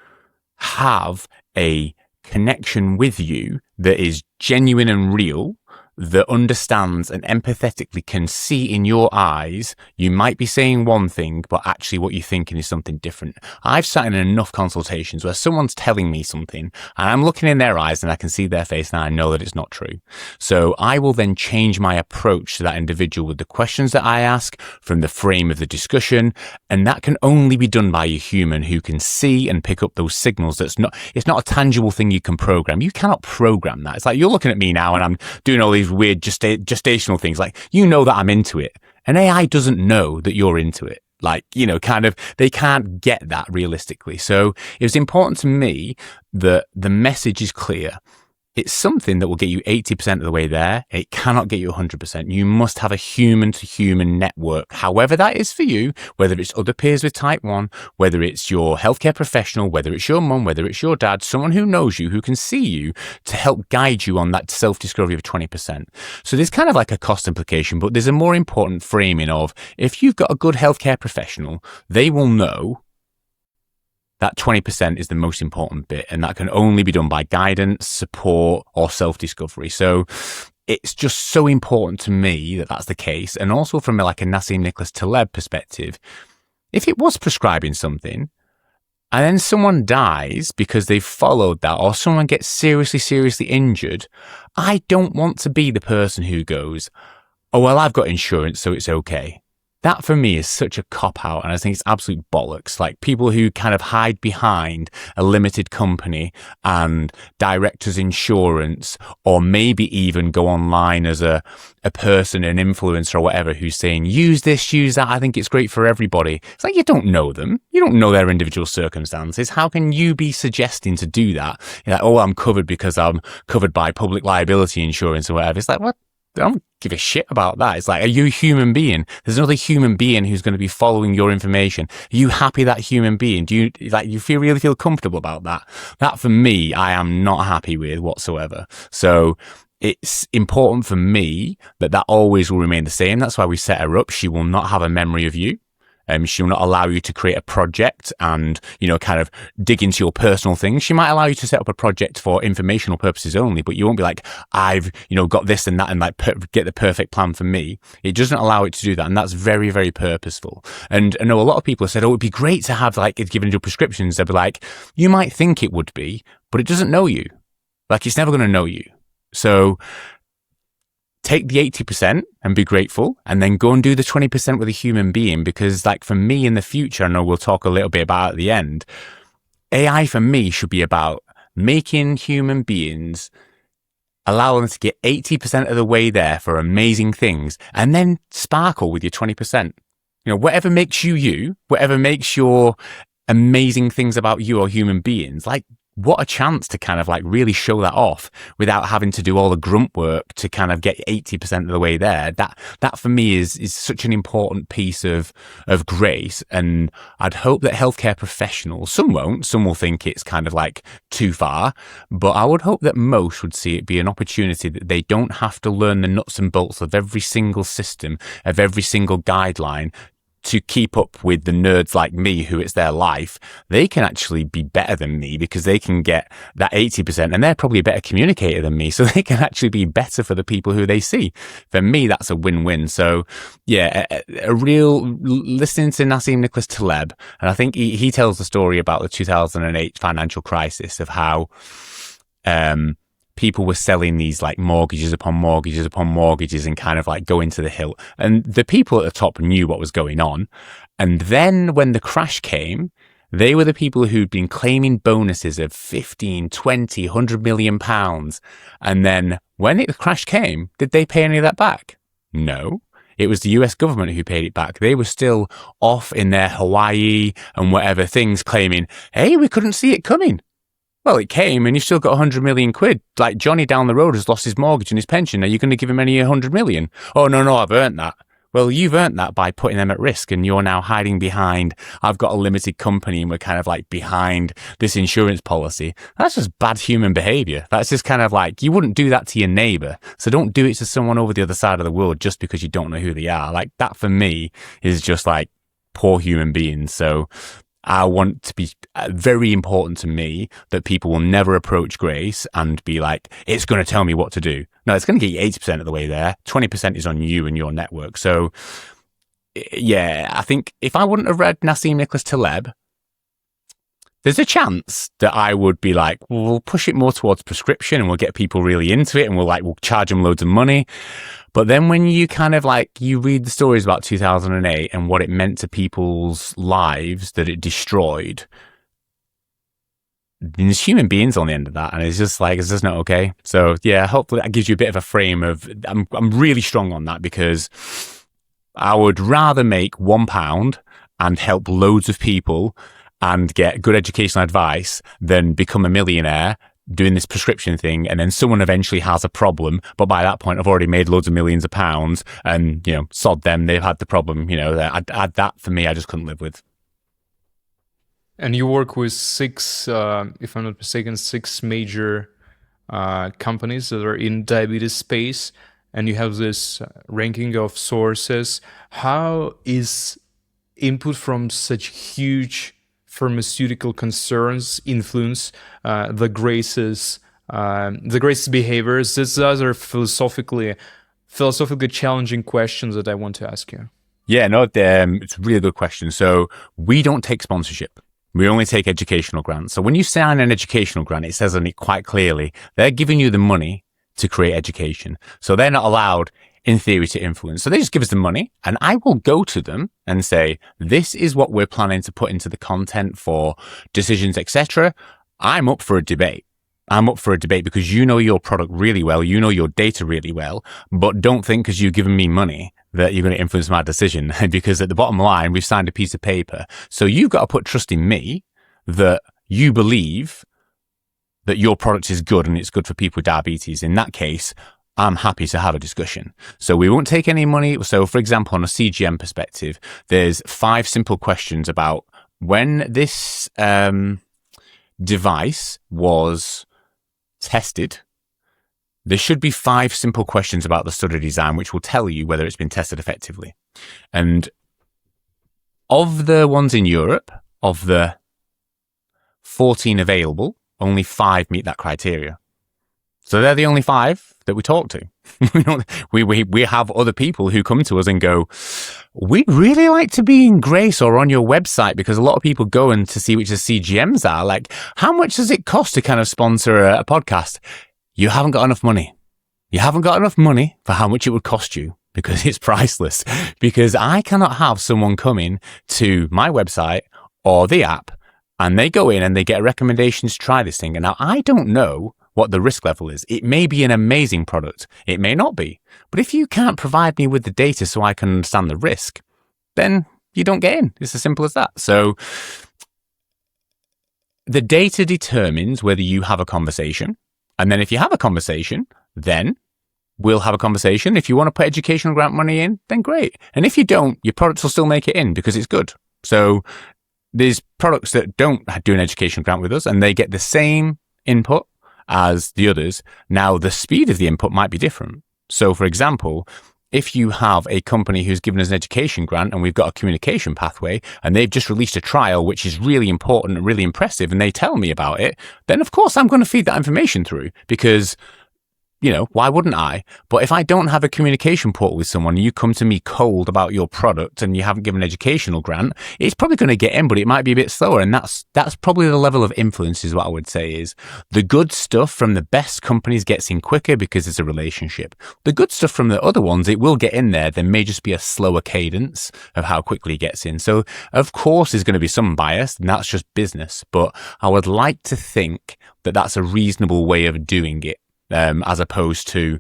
have a connection with you that is genuine and real, that understands and empathetically can see in your eyes, you might be saying one thing, but actually what you're thinking is something different. I've sat in enough consultations where someone's telling me something and I'm looking in their eyes and I can see their face and I know that it's not true. So I will then change my approach to that individual with the questions that I ask, from the frame of the discussion. And that can only be done by a human who can see and pick up those signals. It's not a tangible thing you can program. You cannot program that. It's like you're looking at me now and I'm doing all these weird gestational things. Like, that I'm into it. An AI doesn't know that you're into it. Like, they can't get that realistically. So it was important to me that the message is clear. it's something that will get you 80% of the way there. It cannot get you 100%. You must have a human-to-human network, however that is for you, whether it's other peers with type 1, whether it's your healthcare professional, whether it's your mum, whether it's your dad, someone who knows you, who can see you to help guide you on that self-discovery of 20%. So there's kind of like a cost implication, but there's a more important framing of if you've got a good healthcare professional, they will know that 20% is the most important bit, and that can only be done by guidance, support, or self-discovery. So it's just so important to me that that's the case. And also from like a Nassim Nicholas Taleb perspective, if it was prescribing something and then someone dies because they've followed that, or someone gets seriously injured, I don't want to be the person who goes, oh, well, I've got insurance, so it's okay. That for me is such a cop-out, and I think it's absolute bollocks. Like people who kind of hide behind a limited company and director's insurance, or maybe even go online as a person, an influencer or whatever, who's saying, use this, use that, I think it's great for everybody. It's like, you don't know them. You don't know their individual circumstances. How can you be suggesting to do that? You're like, oh, I'm covered because I'm covered by public liability insurance or whatever. It's like, what? I don't give a shit about that. It's like, are you a human being? There's another human being who's going to be following your information. Are you happy that human being? Do you really feel comfortable about that? That for me, I am not happy with whatsoever. So it's important for me that always will remain the same. That's why we set her up. She will not have a memory of you. She will not allow you to create a project and, kind of dig into your personal things. She might allow you to set up a project for informational purposes only, but you won't be like, I've, got this and that and like get the perfect plan for me. It doesn't allow it to do that. And that's very, very purposeful. And I know a lot of people have said, oh, it'd be great to have like it given your prescriptions. They'll be like, you might think it would be, but it doesn't know you. Like it's never going to know you. So take the 80% and be grateful, and then go and do the 20% with a human being. Because like for me in the future, I know we'll talk a little bit about at the end, AI for me should be about making human beings, allow them to get 80% of the way there for amazing things, and then sparkle with your 20%. Whatever makes you, whatever makes your amazing things about you or human beings, like, what a chance to kind of like really show that off without having to do all the grunt work to kind of get 80% of the way there. That for me is such an important piece of grace. And I'd hope that healthcare professionals, some won't, some will think it's kind of like too far, but I would hope that most would see it be an opportunity that they don't have to learn the nuts and bolts of every single system, of every single guideline, to keep up with the nerds like me who it's their life. They can actually be better than me because they can get that 80%, and they're probably a better communicator than me. So they can actually be better for the people who they see. For me, that's a win-win. So yeah, a real listening to Nassim Nicholas Taleb. And I think he tells the story about the 2008 financial crisis of how, people were selling these like mortgages upon mortgages upon mortgages and kind of like going to the hilt. And the people at the top knew what was going on. And then when the crash came, they were the people who'd been claiming bonuses of 15, 20, 100 million pounds. And then when the crash came, did they pay any of that back? No. It was the US government who paid it back. They were still off in their Hawaii and whatever things claiming, hey, we couldn't see it coming. Well, it came and you've still got 100 million quid. Like Johnny down the road has lost his mortgage and his pension. Are you going to give him any 100 million? Oh, no, I've earned that. Well, you've earned that by putting them at risk, and you're now hiding behind, I've got a limited company and we're kind of like behind this insurance policy. That's just bad human behavior. That's just kind of like, you wouldn't do that to your neighbor. So don't do it to someone over the other side of the world just because you don't know who they are. Like that for me is just like poor human beings. So I want to be very important to me that people will never approach grace and be like, it's going to tell me what to do. No, it's going to get you 80% of the way there. 20% is on you and your network. So yeah, I think if I wouldn't have read Nassim Nicholas Taleb, there's a chance that I would be like, well, we'll push it more towards prescription and we'll get people really into it and we'll charge them loads of money. But then when you kind of like, you read the stories about 2008 and what it meant to people's lives that it destroyed, there's human beings on the end of that. And it's just like, it's just not okay. So yeah, hopefully that gives you a bit of a frame of, I'm really strong on that because I would rather make £1 and help loads of people and get good educational advice than become a millionaire, doing this prescription thing, and then someone eventually has a problem, but by that point I've already made loads of millions of pounds, and sod them, they've had the problem. That for me, I just couldn't live with. And you work with six, if I'm not mistaken, six major companies that are in diabetes space, and you have this ranking of sources. How is input from such huge pharmaceutical concerns influence the greatest behaviors? These are philosophically challenging questions that I want to ask you. Yeah, no, it's a really good question. So we don't take sponsorship. We only take educational grants. So when you sign an educational grant, it says on it quite clearly, they're giving you the money to create education. So they're not allowed, in theory, to influence. So they just give us the money, and I will go to them and say, this is what we're planning to put into the content for decisions, etc. I'm up for a debate. Because you know your product really well, you know your data really well, but don't think because you've given me money that you're going to influence my decision. Because at the bottom line, we've signed a piece of paper. So you've got to put trust in me that you believe that your product is good and it's good for people with diabetes. In that case, I'm happy to have a discussion. So we won't take any money. So for example, on a CGM perspective, there's 5 simple questions about when this device was tested. There should be 5 simple questions about the study design, which will tell you whether it's been tested effectively. And of the ones in Europe, of the 14 available, only 5 meet that criteria. So they're the only 5 that we talk to. we have other people who come to us and go, we'd really like to be in Grace or on your website, because a lot of people go in to see which the CGMs are. Like, how much does it cost to kind of sponsor a podcast? You haven't got enough money. You haven't got enough money for how much it would cost you, because it's priceless. Because I cannot have someone come in to my website or the app and they go in and they get recommendations to try this thing. And now I don't know what the risk level is. It may be an amazing product. It may not be. But if you can't provide me with the data so I can understand the risk, then you don't get in. It's as simple as that. So the data determines whether you have a conversation. And then if you have a conversation, then we'll have a conversation. If you want to put educational grant money in, then great. And if you don't, your products will still make it in because it's good. So there's products that don't do an education grant with us and they get the same input as the others. Now, the speed of the input might be different. So, for example, if you have a company who's given us an education grant and we've got a communication pathway and they've just released a trial, which is really important and really impressive, and they tell me about it, then of course I'm going to feed that information through because, why wouldn't I? But if I don't have a communication portal with someone, you come to me cold about your product and you haven't given an educational grant, it's probably going to get in, but it might be a bit slower. And that's probably the level of influence is what I would say is the good stuff from the best companies gets in quicker because it's a relationship. The good stuff from the other ones, it will get in there. There may just be a slower cadence of how quickly it gets in. So of course there's going to be some bias and that's just business, but I would like to think that that's a reasonable way of doing it. As opposed to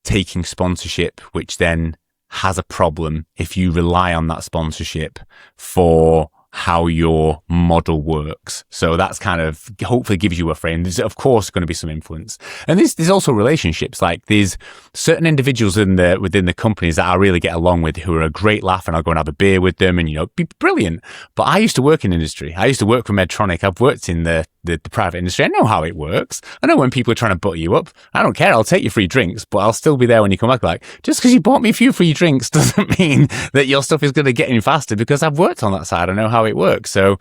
taking sponsorship, which then has a problem if you rely on that sponsorship for how your model works. So that's kind of hopefully gives you a frame. There's of course going to be some influence. And there's also relationships. Like there's certain individuals within the companies that I really get along with who are a great laugh and I'll go and have a beer with them and, be brilliant. But I used to work in industry. I used to work for Medtronic. I've worked in the private industry. I know how it works. I know when people are trying to butter you up. I don't care. I'll take you free drinks, but I'll still be there when you come back. Like, just because you bought me a few free drinks doesn't mean that your stuff is going to get in faster because I've worked on that side. I know how it works. So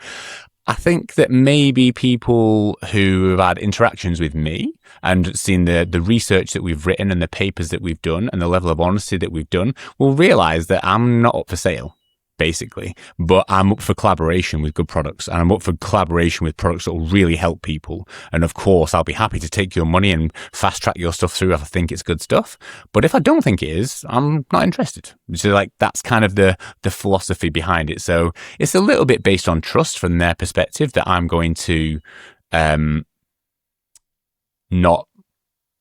I think that maybe people who have had interactions with me and seen the research that we've written and the papers that we've done and the level of honesty that we've done will realize that I'm not up for sale, basically, but I'm up for collaboration with good products and I'm up for collaboration with products that will really help people. And of course, I'll be happy to take your money and fast track your stuff through if I think it's good stuff. But if I don't think it is, I'm not interested. So that's kind of the philosophy behind it. So it's a little bit based on trust from their perspective that I'm going to not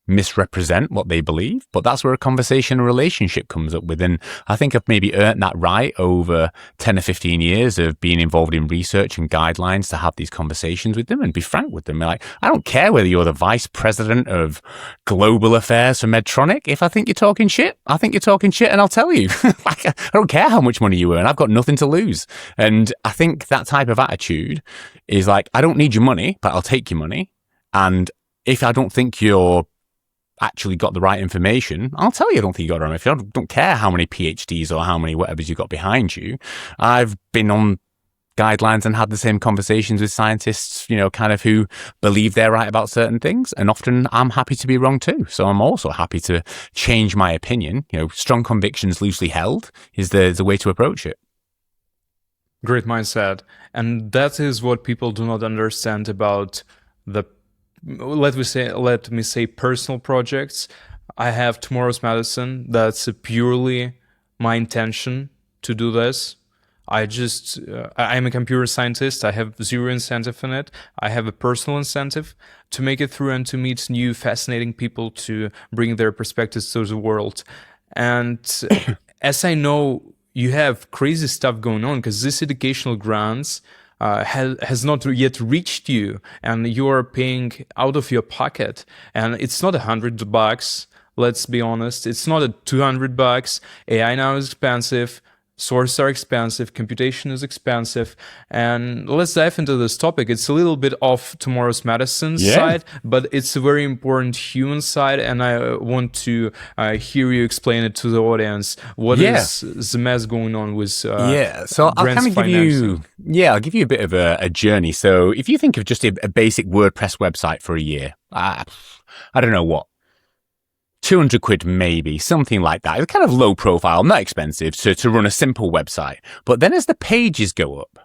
misrepresent what they believe, but that's where a conversation and relationship comes up with. And I think I've maybe earned that right over 10 or 15 years of being involved in research and guidelines to have these conversations with them and be frank with them. Like, I don't care whether you're the vice president of global affairs for Medtronic. If I think you're talking shit, I think you're talking shit, and I'll tell you. Like, I don't care how much money you earn. I've got nothing to lose. And I think that type of attitude is like, I don't need your money, but I'll take your money. And if I don't think you're actually got the right information, I'll tell you I don't think you got it right. If I don't care how many PhDs or how many whatevers you got behind you, I've been on guidelines and had the same conversations with scientists, kind of who believe they're right about certain things. And often I'm happy to be wrong too. So I'm also happy to change my opinion. Strong convictions loosely held is the way to approach it. Great mindset. And that is what people do not understand about the let me say personal projects. I have Tomorrow's Medicine. That's purely my intention to do this. I'm a computer scientist. I have zero incentive in it. I have a personal incentive to make it through and to meet new fascinating people to bring their perspectives to the world. And as I know, you have crazy stuff going on because this educational grants has not yet reached you, and you are paying out of your pocket. And it's not $100. Let's be honest. It's not $200. AI now is expensive. Sources are expensive, computation is expensive, and let's dive into this topic. It's a little bit off Tomorrow's Medicine side, but it's a very important human side, and I want to hear you explain it to the audience. What is the mess going on with so I'll kind of I'll give you a bit of a journey. So if you think of just a basic WordPress website for a year, I don't know what, 200 quid maybe, something like that. It's kind of low profile, not expensive to run a simple website. But then as the pages go up,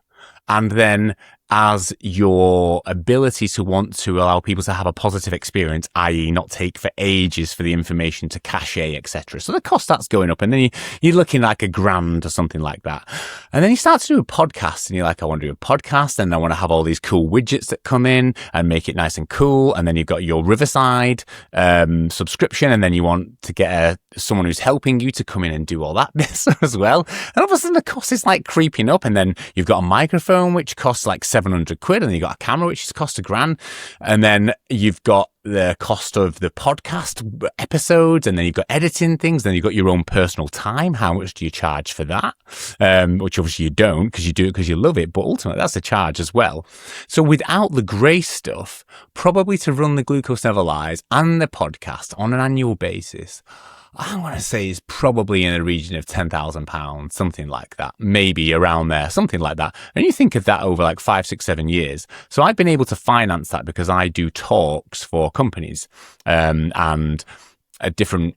and then as your ability to want to allow people to have a positive experience, i.e. not take for ages for the information to cache, etc. So the cost starts going up, and then you're looking like $1,000 or something like that. And then you start to do a podcast, and you're like, I want to do a podcast, and I want to have all these cool widgets that come in and make it nice and cool. And then you've got your Riverside subscription, and then you want to get someone who's helping you to come in and do all that bits as well. And all of a sudden the cost is like creeping up, and then you've got a microphone which costs like 700 quid, and then you've got a camera which costs $1,000, and then you've got the cost of the podcast episodes, and then you've got editing things, then you've got your own personal time. How much do you charge for that? Which obviously you don't, because you do it because you love it, but ultimately that's a charge as well. So without the grey stuff, probably to run the Glucose Never Lies and the podcast on an annual basis, I want to say is probably in the region of £10,000, something like that, maybe around there, something like that. And you think of that over like 5, 6, 7 years. So I've been able to finance that because I do talks for companies and different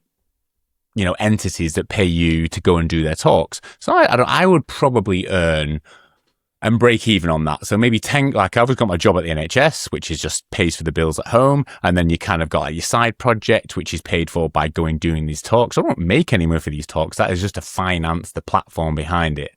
entities that pay you to go and do their talks. So I would probably earn and break even on that. So maybe 10, like I've got my job at the NHS, which is just pays for the bills at home. And then you kind of got like your side project, which is paid for by doing these talks. I won't make any money for these talks. That is just to finance the platform behind it.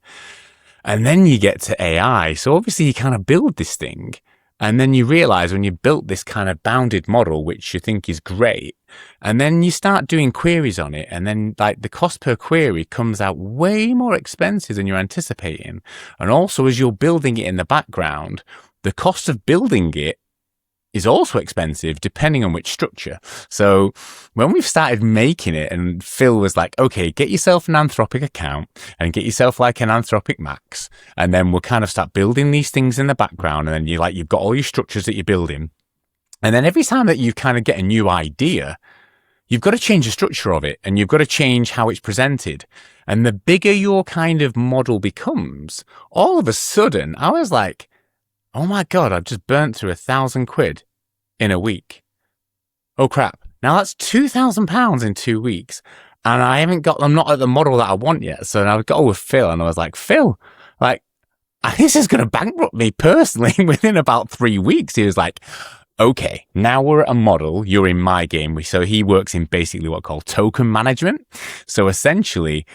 And then you get to AI. So obviously you kind of build this thing. And then you realize when you built this kind of bounded model, which you think is great, and then you start doing queries on it, and then like the cost per query comes out way more expensive than you're anticipating. And also as you're building it in the background, the cost of building it is also expensive depending on which structure. So when we've started making it, and Phil was like, okay, get yourself an Anthropic account and get yourself like an Anthropic Max, and then we'll kind of start building these things in the background, and then you've got all your structures that you're building. And then every time that you kind of get a new idea, you've got to change the structure of it, and you've got to change how it's presented. And the bigger your kind of model becomes, all of a sudden I was like, oh my God, I've just burnt through £1,000 in a week. Oh crap. Now that's £2,000 in 2 weeks. And I'm not at the model that I want yet. So I got with Phil, and I was like, Phil, like, this is going to bankrupt me personally within about 3 weeks. He was like, okay, now we're at a model. You're in my game. So he works in basically what I call token management. So essentially,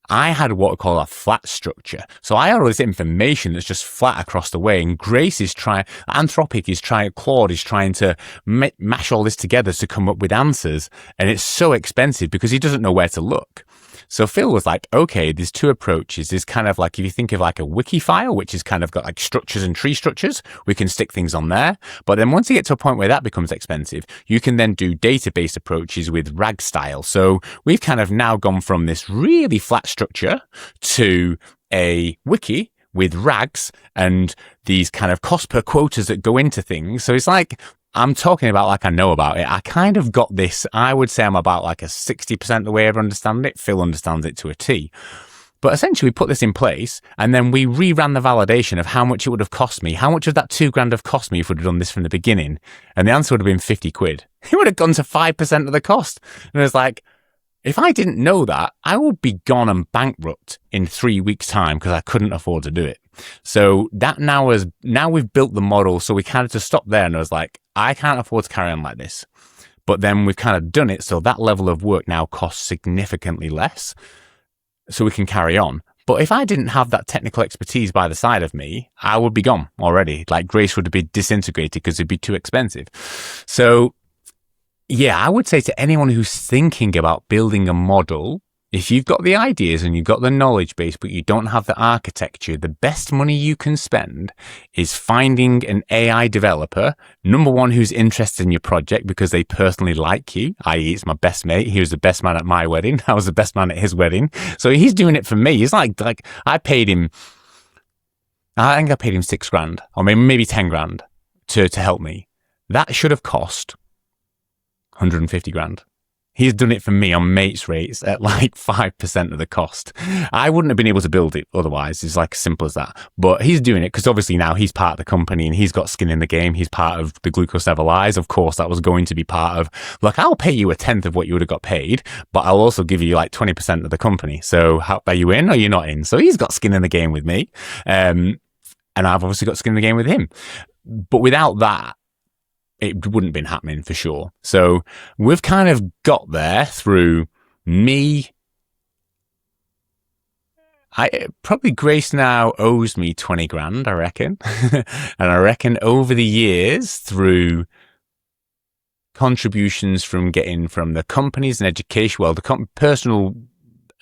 I had what I call a flat structure. So I had all this information that's just flat across the way. And Grace is trying, Anthropic is trying, Claude is trying to mash all this together to come up with answers. And it's so expensive because he doesn't know where to look. So Phil was like, okay, there's two approaches. There's kind of like, if you think of like a wiki file, which is kind of got like structures and tree structures, we can stick things on there. But then once you get to a point where that becomes expensive, you can then do database approaches with RAG style. So we've kind of now gone from this really flat structure to a wiki with RAGs and these kind of cost per quotas that go into things. So it's like, I'm talking about like I know about it. I kind of got this. I would say I'm about like a 60% the way I understand it. Phil understands it to a T. But essentially we put this in place and then we reran the validation of how much it would have cost me. How much would that £2,000 have cost me if we'd have done this from the beginning? And the answer would have been 50 quid. It would have gone to 5% of the cost. And it was like, if I didn't know that, I would be gone and bankrupt in 3 weeks' time because I couldn't afford to do it. So that now we've built the model. So we kind of just stopped there and I was like, I can't afford to carry on like this. But then we've kind of done it. So that level of work now costs significantly less. So we can carry on. But if I didn't have that technical expertise by the side of me, I would be gone already. Like Grace would be disintegrated because it'd be too expensive. So yeah, I would say to anyone who's thinking about building a model, if you've got the ideas and you've got the knowledge base, but you don't have the architecture, the best money you can spend is finding an AI developer, number one, who's interested in your project because they personally like you, i.e. it's my best mate. He was the best man at my wedding. I was the best man at his wedding. So he's doing it for me. It's like I paid him, I think I paid him $6,000 or maybe $10,000 to help me. That should have cost 150 grand. He's done it for me on mates rates at like 5% of the cost. I wouldn't have been able to build it otherwise. It's like as simple as that. But he's doing it because obviously now he's part of the company and he's got skin in the game. He's part of the Glucose Never Lies. Of course, that was going to be part of, look, I'll pay you a tenth of what you would have got paid, but I'll also give you like 20% of the company. So how are you in or you're not in? So he's got skin in the game with me. And I've obviously got skin in the game with him. But without that, it wouldn't have been happening for sure. So we've kind of got there through me. Probably Grace now owes me 20 grand, I reckon. And I reckon over the years through contributions from getting from the companies and education, well, the personal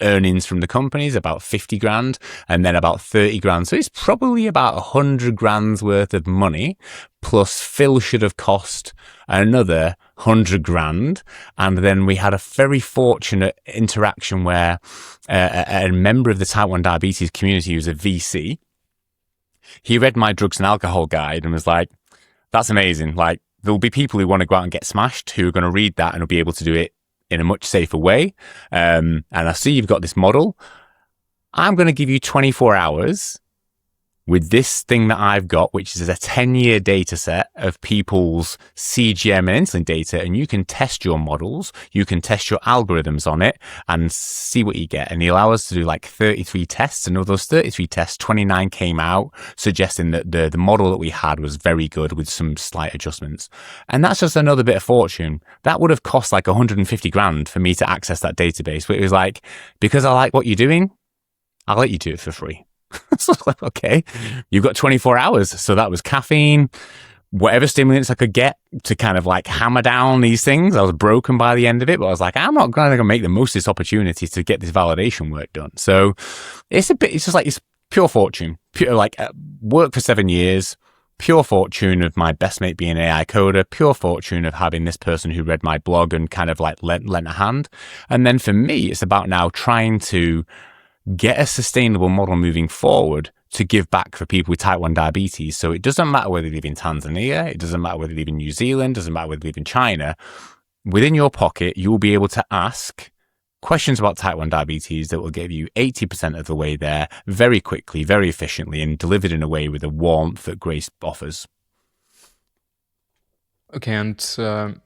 earnings from the companies, about 50 grand and then about 30 grand. So it's probably about 100 grand's worth of money. Plus Phil should have cost another 100 grand. And then we had a very fortunate interaction where a member of the type 1 diabetes community who's a VC, he read my drugs and alcohol guide and was like, that's amazing. Like there'll be people who want to go out and get smashed who are going to read that and will be able to do it in a much safer way. And I see you've got this model. I'm going to give you 24 hours with this thing that I've got, which is a 10-year data set of people's CGM and insulin data. And you can test your models. You can test your algorithms on it and see what you get. And he allows us to do like 33 tests. And of those 33 tests, 29 came out suggesting that the model that we had was very good with some slight adjustments. And that's just another bit of fortune. That would have cost like 150 grand for me to access that database. But it was like, because I like what you're doing, I'll let you do it for free. So like, okay, you've got 24 hours. So that was caffeine, whatever stimulants I could get to kind of like hammer down these things. I was broken by the end of it, but I was like, I'm not going to make the most of this opportunity to get this validation work done. So it's just like, it's pure fortune, pure like work for 7 years, pure fortune of my best mate being an AI coder, pure fortune of having this person who read my blog and kind of like lent a hand. And then for me, it's about now trying to get a sustainable model moving forward to give back for people with type 1 diabetes. So it doesn't matter whether you live in Tanzania, it doesn't matter whether you live in New Zealand, doesn't matter whether you live in China. Within your pocket, you will be able to ask questions about type 1 diabetes that will give you 80% of the way there very quickly, very efficiently, and delivered in a way with the warmth that Grace offers. Okay, and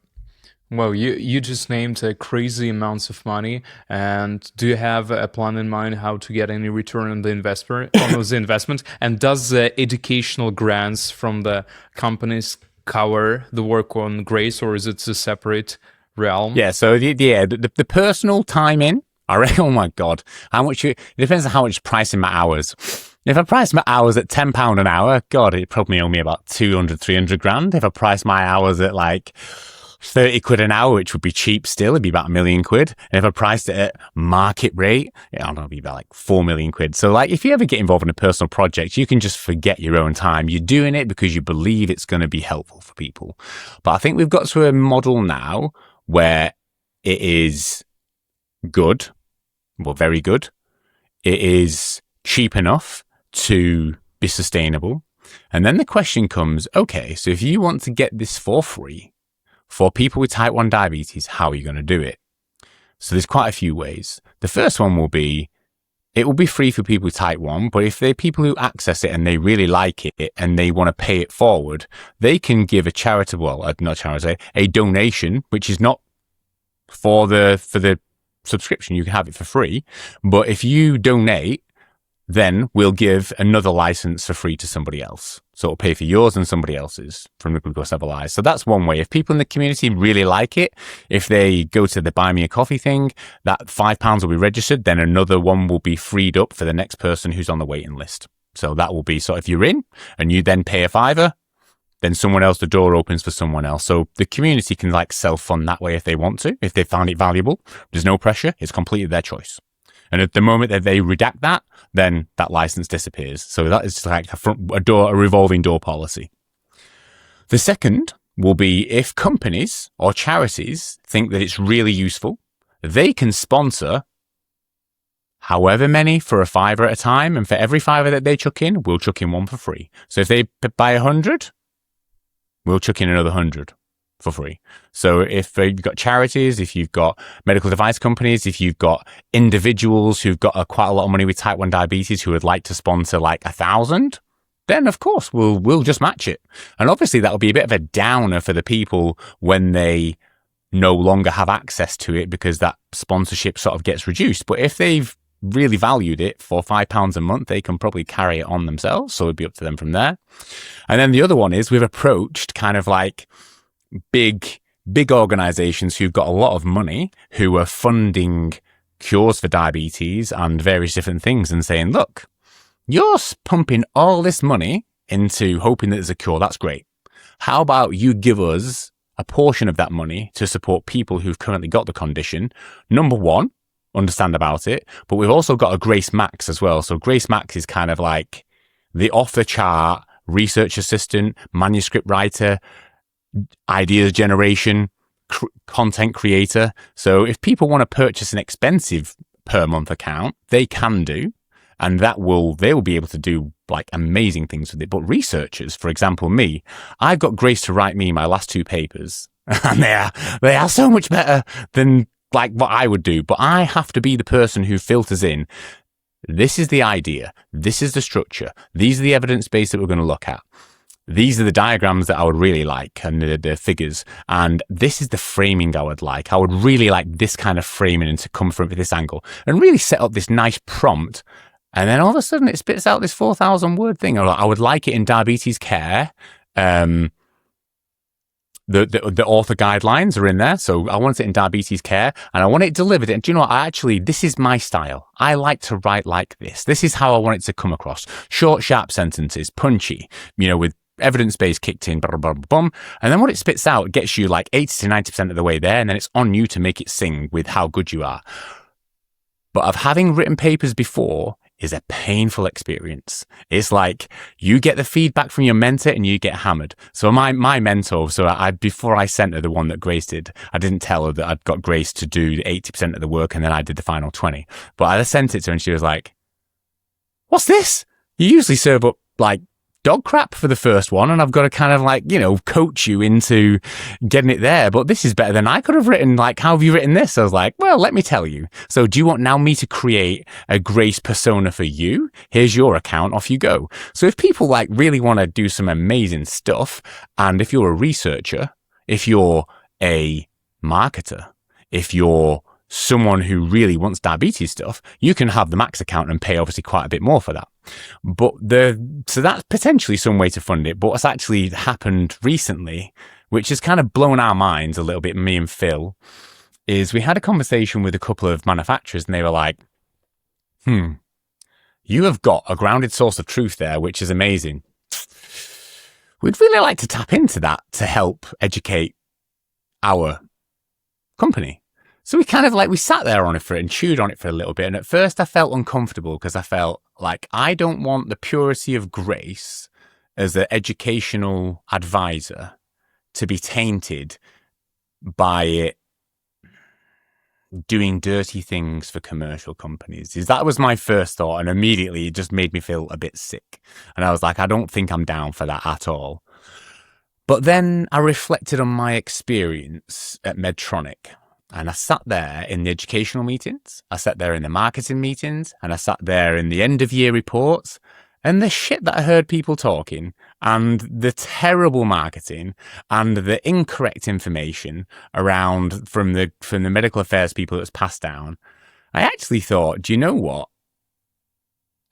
well, you just named crazy amounts of money, and do you have a plan in mind how to get any return on the investment? And does the educational grants from the companies cover the work on Grace, or is it a separate realm? Yeah, so the personal time in Oh my God. It depends on how much pricing my hours. If I price my hours at £10 an hour, God, it'd probably owe me about 200, 300 grand. If I price my hours at like 30 quid an hour, which would be cheap still, it'd be about £1 million. And if I priced it at market rate, I don't know, it'd be about like 4 million quid. So like, if you ever get involved in a personal project, you can just forget your own time. You're doing it because you believe it's going to be helpful for people. But I think we've got to a model now where it is good, well, very good. It is cheap enough to be sustainable. And then the question comes, okay, so if you want to get this for free for people with type 1 diabetes, how are you going to do it? So there's quite a few ways. The first one will be, it will be free for people with type 1, but if they're people who access it and they really like it and they want to pay it forward, they can give a a donation, which is not for the subscription. You can have it for free. But if you donate, then we'll give another license for free to somebody else. So it'll pay for yours and somebody else's from the Glucose Level Eyes. So that's one way. If people in the community really like it, if they go to the Buy Me a Coffee thing, that £5 will be registered. Then another one will be freed up for the next person who's on the waiting list. So that will be, so if you're in and you then pay a £5, then someone else, the door opens for someone else. So the community can like self-fund that way if they want to, if they found it valuable. There's no pressure. It's completely their choice. And at the moment that they redact that, then that license disappears. So that is like a revolving door policy. The second will be if companies or charities think that it's really useful, they can sponsor however many for a £5 at a time. And for every £5 that they chuck in, we'll chuck in one for free. So if they buy 100, we'll chuck in another 100. For free. So if you've got charities, if you've got medical device companies, if you've got individuals who've got quite a lot of money with type 1 diabetes who would like to sponsor like 1,000, then of course we'll just match it. And obviously that'll be a bit of a downer for the people when they no longer have access to it because that sponsorship sort of gets reduced. But if they've really valued it for £5 a month, they can probably carry it on themselves. So it'd be up to them from there. And then the other one is we've approached kind of like big organizations who've got a lot of money who are funding cures for diabetes and various different things and saying, look, you're pumping all this money into hoping that there's a cure. That's great. How about you give us a portion of that money to support people who've currently got the condition? Number one, understand about it, but we've also got a Grace Max as well. So Grace Max is kind of like the off the chart research assistant, manuscript writer, ideas generation, content creator. So if people want to purchase an expensive per month account, they can do, and they will be able to do like amazing things with it. But researchers, for example, me, I've got Grace to write me my last 2 papers, and they are so much better than like what I would do. But I have to be the person who filters in. This is the idea. This is the structure. These are the evidence base that we're going to look at. These are the diagrams that I would really like and the figures. And this is the framing I would like. I would really like this kind of framing and to come from this angle and really set up this nice prompt. And then all of a sudden it spits out this 4,000 word thing. I would like it in diabetes care. The author guidelines are in there. So I want it in diabetes care and I want it delivered. And do you know what? This is my style. I like to write like this. This is how I want it to come across. Short, sharp sentences, punchy, with evidence-based kicked in, blah, blah, blah, blah. And then what it spits out gets you like 80 to 90% of the way there. And then it's on you to make it sing with how good you are. But of having written papers before is a painful experience. It's like you get the feedback from your mentor and you get hammered. So my mentor, before I sent her the one that Grace did, I didn't tell her that I'd got Grace to do 80% of the work and then I did the final 20. But I sent it to her and she was like, what's this? You usually serve up like dog crap for the first one and I've got to kind of like, coach you into getting it there. But this is better than I could have written. Like, how have you written this? I was like, well, let me tell you. So do you want now me to create a Grace persona for you? Here's your account. Off you go. So if people like really want to do some amazing stuff, and if you're a researcher, if you're a marketer, if you're someone who really wants diabetes stuff, you can have the Max account and pay obviously quite a bit more for that. But so that's potentially some way to fund it. But what's actually happened recently, which has kind of blown our minds a little bit, me and Phil, is we had a conversation with a couple of manufacturers and they were like, you have got a grounded source of truth there, which is amazing. We'd really like to tap into that to help educate our company. So we sat there on it and chewed on it for a little bit. And at first I felt uncomfortable because I felt like I don't want the purity of grace as an educational advisor to be tainted by it doing dirty things for commercial companies. That was my first thought, and immediately it just made me feel a bit sick. And I was like, I don't think I'm down for that at all. But then I reflected on my experience at Medtronic, and I sat there in the educational meetings, I sat there in the marketing meetings, and I sat there in the end of year reports, and the shit that I heard people talking, and the terrible marketing, and the incorrect information around from the medical affairs people that was passed down, I actually thought, do you know what?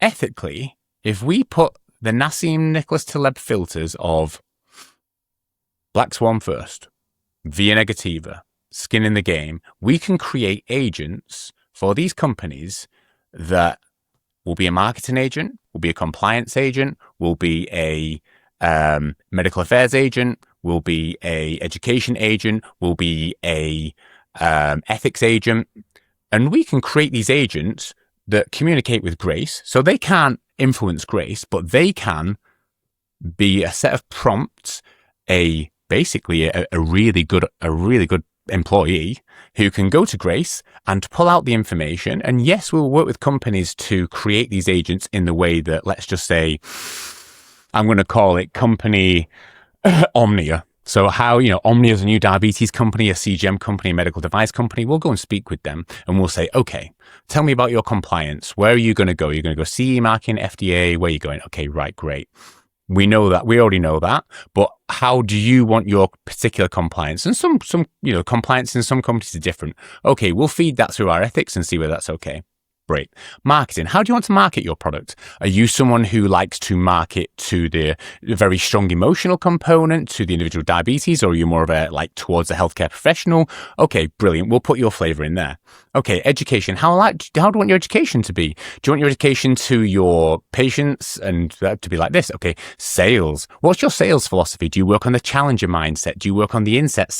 Ethically, if we put the Nassim Taleb filters of Black Swan first, via negativa, skin in the game, we can create agents for these companies that will be a marketing agent, will be a compliance agent, will be a medical affairs agent, will be a education agent, will be a ethics agent. And we can create these agents that communicate with grace. So they can't influence grace, but they can be a set of prompts, basically a really good employee who can go to Grace and pull out the information. And yes, we'll work with companies to create these agents in the way that, let's just say, I'm going to call it company Omnia. So how, Omnia is a new diabetes company, a CGM company, a medical device company. We'll go and speak with them and we'll say, okay, tell me about your compliance. Where are you going to go? You're going to go CE marking, FDA, where are you going? Okay, right, great. We know that. We already know that. But how do you want your particular compliance? And some compliance in some companies is different. Okay, we'll feed that through our ethics and see whether that's okay. Great. Marketing. How do you want to market your product? Are you someone who likes to market to the very strong emotional component, to the individual diabetes, or are you more of towards a healthcare professional? Okay, brilliant. We'll put your flavor in there. Okay, education. How do you want your education to be? Do you want your education to your patients and to be like this? Okay, sales. What's your sales philosophy? Do you work on the challenger mindset? Do you work on the insight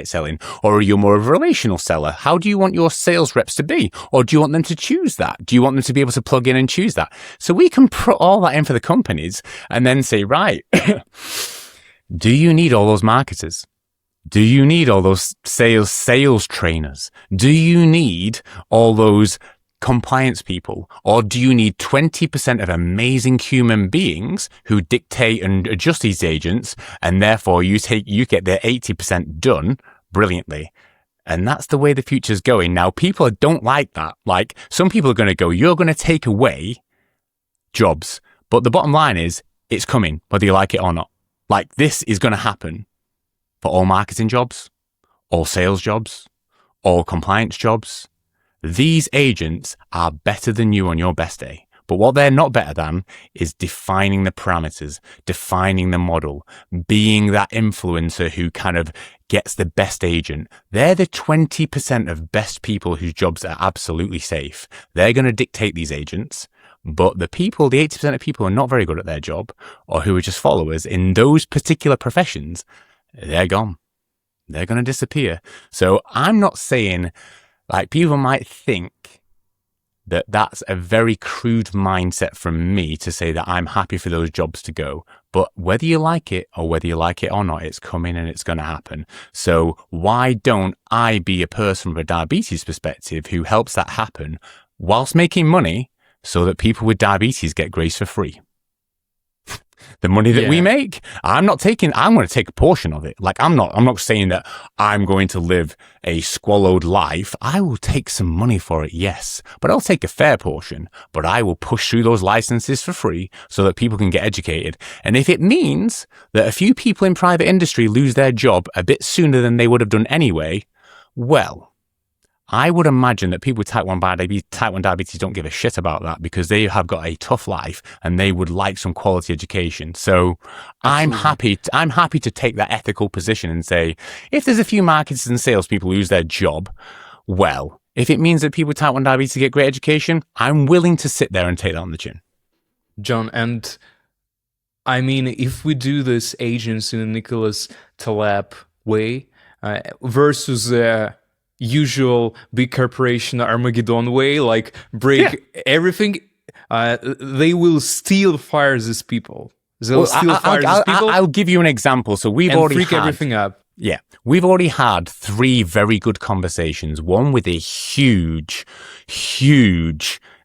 selling? Or are you more of a relational seller? How do you want your sales reps to be? Or do you want them to choose that? Do you want them to be able to plug in and choose that? So we can put all that in for the companies and then say, right, do you need all those marketers? Do you need all those sales trainers? Do you need all those compliance people? Or do you need 20% of amazing human beings who dictate and adjust these agents, and therefore you get their 80% done brilliantly? And that's the way the future's going. Now, people don't like that. Like, some people are going to go, you're going to take away jobs. But the bottom line is, it's coming, whether you like it or not. Like, this is going to happen for all marketing jobs, all sales jobs, all compliance jobs. These agents are better than you on your best day. But what they're not better than is defining the parameters, defining the model, being that influencer who kind of gets the best agent. They're the 20% of best people whose jobs are absolutely safe. They're going to dictate these agents. But the 80% of people who are not very good at their job or who are just followers in those particular professions, they're gone. They're going to disappear. So I'm not saying, like, people might think that that's a very crude mindset from me to say that I'm happy for those jobs to go. But whether you like it or whether you like it or not, it's coming and it's going to happen. So why don't I be a person from a diabetes perspective who helps that happen whilst making money so that people with diabetes get Grace for free? The money that we make, I'm going to take a portion of it. Like, I'm not saying that I'm going to live a squalid life. I will take some money for it, yes, but I'll take a fair portion, but I will push through those licenses for free so that people can get educated. And if it means that a few people in private industry lose their job a bit sooner than they would have done anyway, well, I would imagine that people with type 1 diabetes don't give a shit about that because they have got a tough life and they would like some quality education. So Absolutely. I'm happy to take that ethical position and say, if there's a few marketers and salespeople who lose their job, Well, if it means that people with type 1 diabetes get great education, I'm willing to sit there and take that on the chin. John, and I mean, if we do this agents in the Nicholas Taleb way versus the usual big corporation Armageddon way, like break everything, they will still fire these people. They'll still fire these people. I'll give you an example. So we've already freak everything up. Yeah, we've already had 3 very good conversations. One with a huge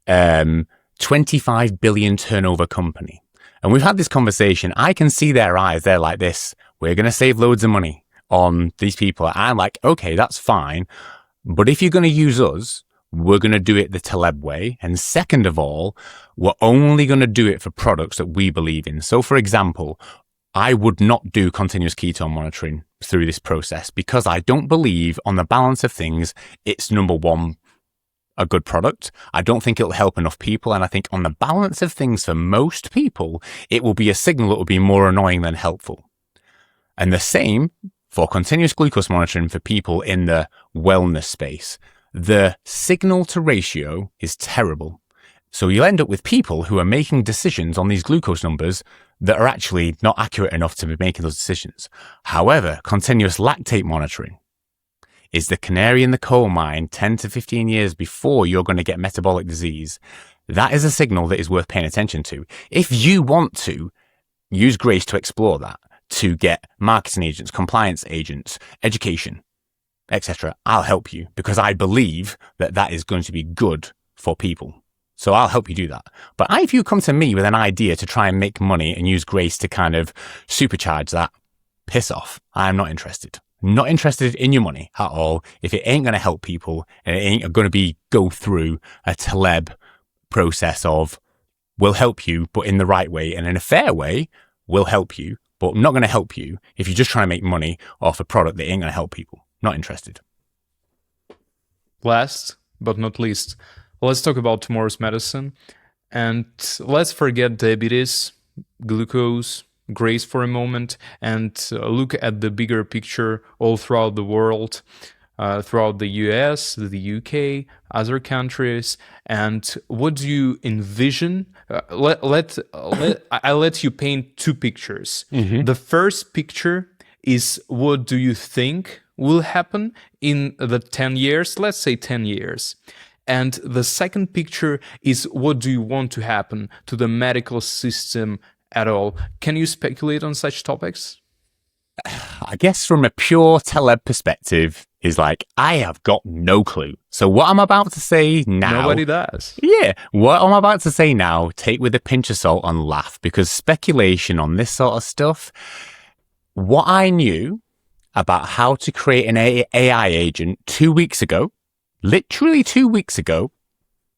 25 billion turnover company. And we've had this conversation. I can see their eyes. They're like this. We're going to save loads of money on these people. I'm like, okay, that's fine. But if you're going to use us, we're going to do it the Taleb way. And second of all, we're only going to do it for products that we believe in. So for example, I would not do continuous ketone monitoring through this process because I don't believe on the balance of things, it's number one, a good product. I don't think it'll help enough people. And I think on the balance of things for most people, it will be a signal that will be more annoying than helpful. And the same for continuous glucose monitoring for people in the wellness space. The signal to ratio is terrible. So you'll end up with people who are making decisions on these glucose numbers that are actually not accurate enough to be making those decisions. However, continuous lactate monitoring is the canary in the coal mine 10 to 15 years before you're going to get metabolic disease. That is a signal that is worth paying attention to. If you want to, use Grace to explore that, to get marketing agents, compliance agents, education, etc. I'll help you because I believe that that is going to be good for people. So I'll help you do that. But if you come to me with an idea to try and make money and use Grace to kind of supercharge that, piss off. I'm not interested. Not interested in your money at all. If it ain't going to help people and it ain't going to go through a Taleb process of we'll help you, but in the right way and in a fair way, we'll help you, but I'm not going to help you if you're just trying to make money off a product that ain't going to help people. Not interested. Last but not least, let's talk about tomorrow's medicine. And let's forget diabetes, glucose, Grace for a moment, and look at the bigger picture all throughout the world, throughout the US, the UK, other countries. And what do you envision? I'll let you paint 2 pictures. Mm-hmm. The first picture is what do you think will happen in the 10 years, let's say 10 years. And the second picture is what do you want to happen to the medical system at all? Can you speculate on such topics? I guess from a pure Taleb perspective is like, I have got no clue. So what I'm about to say now... Nobody does. Yeah. What I'm about to say now, take with a pinch of salt and laugh, because speculation on this sort of stuff, what I knew about how to create an AI agent 2 weeks ago, literally 2 weeks ago,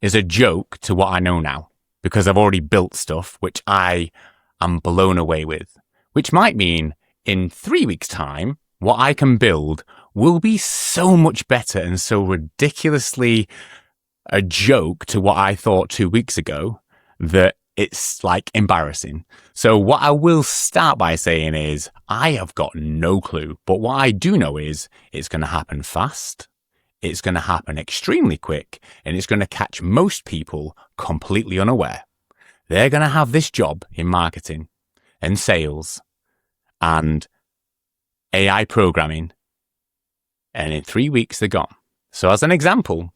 is a joke to what I know now, because I've already built stuff which I am blown away with, which might mean in 3 weeks' time, what I can build will be so much better and so ridiculously a joke to what I thought 2 weeks ago that it's like embarrassing. So what I will start by saying is I have got no clue, but what I do know is it's going to happen fast. It's going to happen extremely quick, and it's going to catch most people completely unaware. They're going to have this job in marketing and sales and AI programming, and in 3 weeks they're gone. So as an example,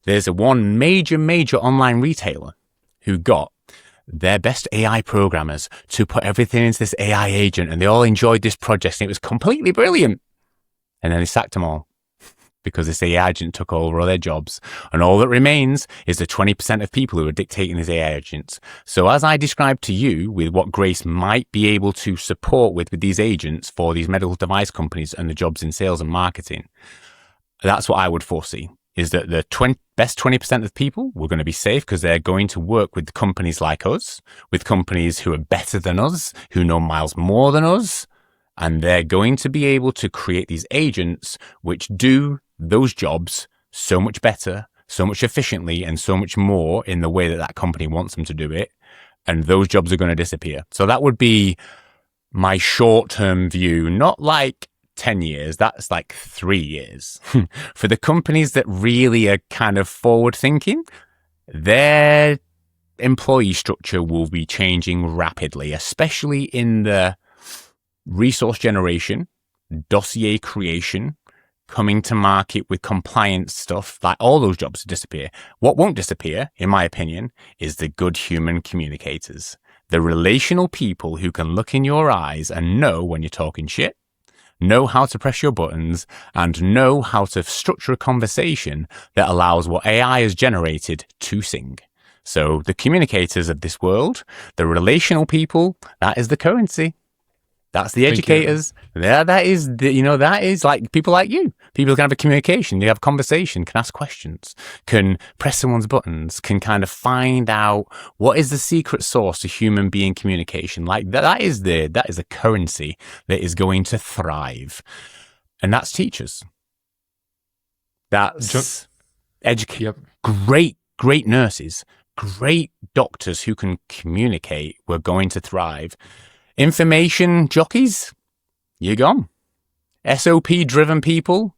there's one major online retailer who got their best AI programmers to put everything into this AI agent, and they all enjoyed this project, and it was completely brilliant. And then they sacked them all, because this AI agent took over all their jobs. And all that remains is the 20% of people who are dictating these AI agents. So as I described to you with what Grace might be able to support with these agents for these medical device companies and the jobs in sales and marketing, that's what I would foresee, is that the best 20% of people were going to be safe because they're going to work with companies like us, with companies who are better than us, who know miles more than us, and they're going to be able to create these agents which do those jobs so much better, so much efficiently, and so much more in the way that that company wants them to do it. And those jobs are going to disappear. So that would be my short-term view, not like 10 years, that's like 3 years. For the companies that really are kind of forward thinking, their employee structure will be changing rapidly, especially in the resource generation, dossier creation, coming to market with compliance stuff, like all those jobs disappear. What won't disappear, in my opinion, is the good human communicators. The relational people who can look in your eyes and know when you're talking shit, know how to press your buttons, and know how to structure a conversation that allows what AI has generated to sing. So the communicators of this world, the relational people, that is the currency. That's the educators. That is like people like you. People who can have a communication, they have conversation, can ask questions, can press someone's buttons, can kind of find out what is the secret source to human being communication. Like that is a currency that is going to thrive. And that's teachers. That's educators. Yep. Great nurses, great doctors who can communicate were going to thrive. Information jockeys, you're gone. SOP-driven people,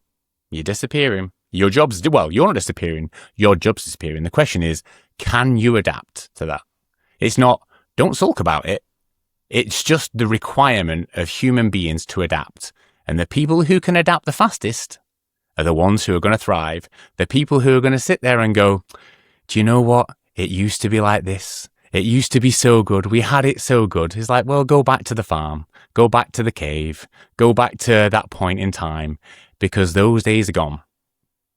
you're disappearing. You're not disappearing. Your job's disappearing. The question is, can you adapt to that? It's not, don't sulk about it. It's just the requirement of human beings to adapt. And the people who can adapt the fastest are the ones who are going to thrive. The people who are going to sit there and go, do you know what? It used to be like this. It used to be so good. We had it so good. It's like, well, go back to the farm, go back to the cave, go back to that point in time, because those days are gone.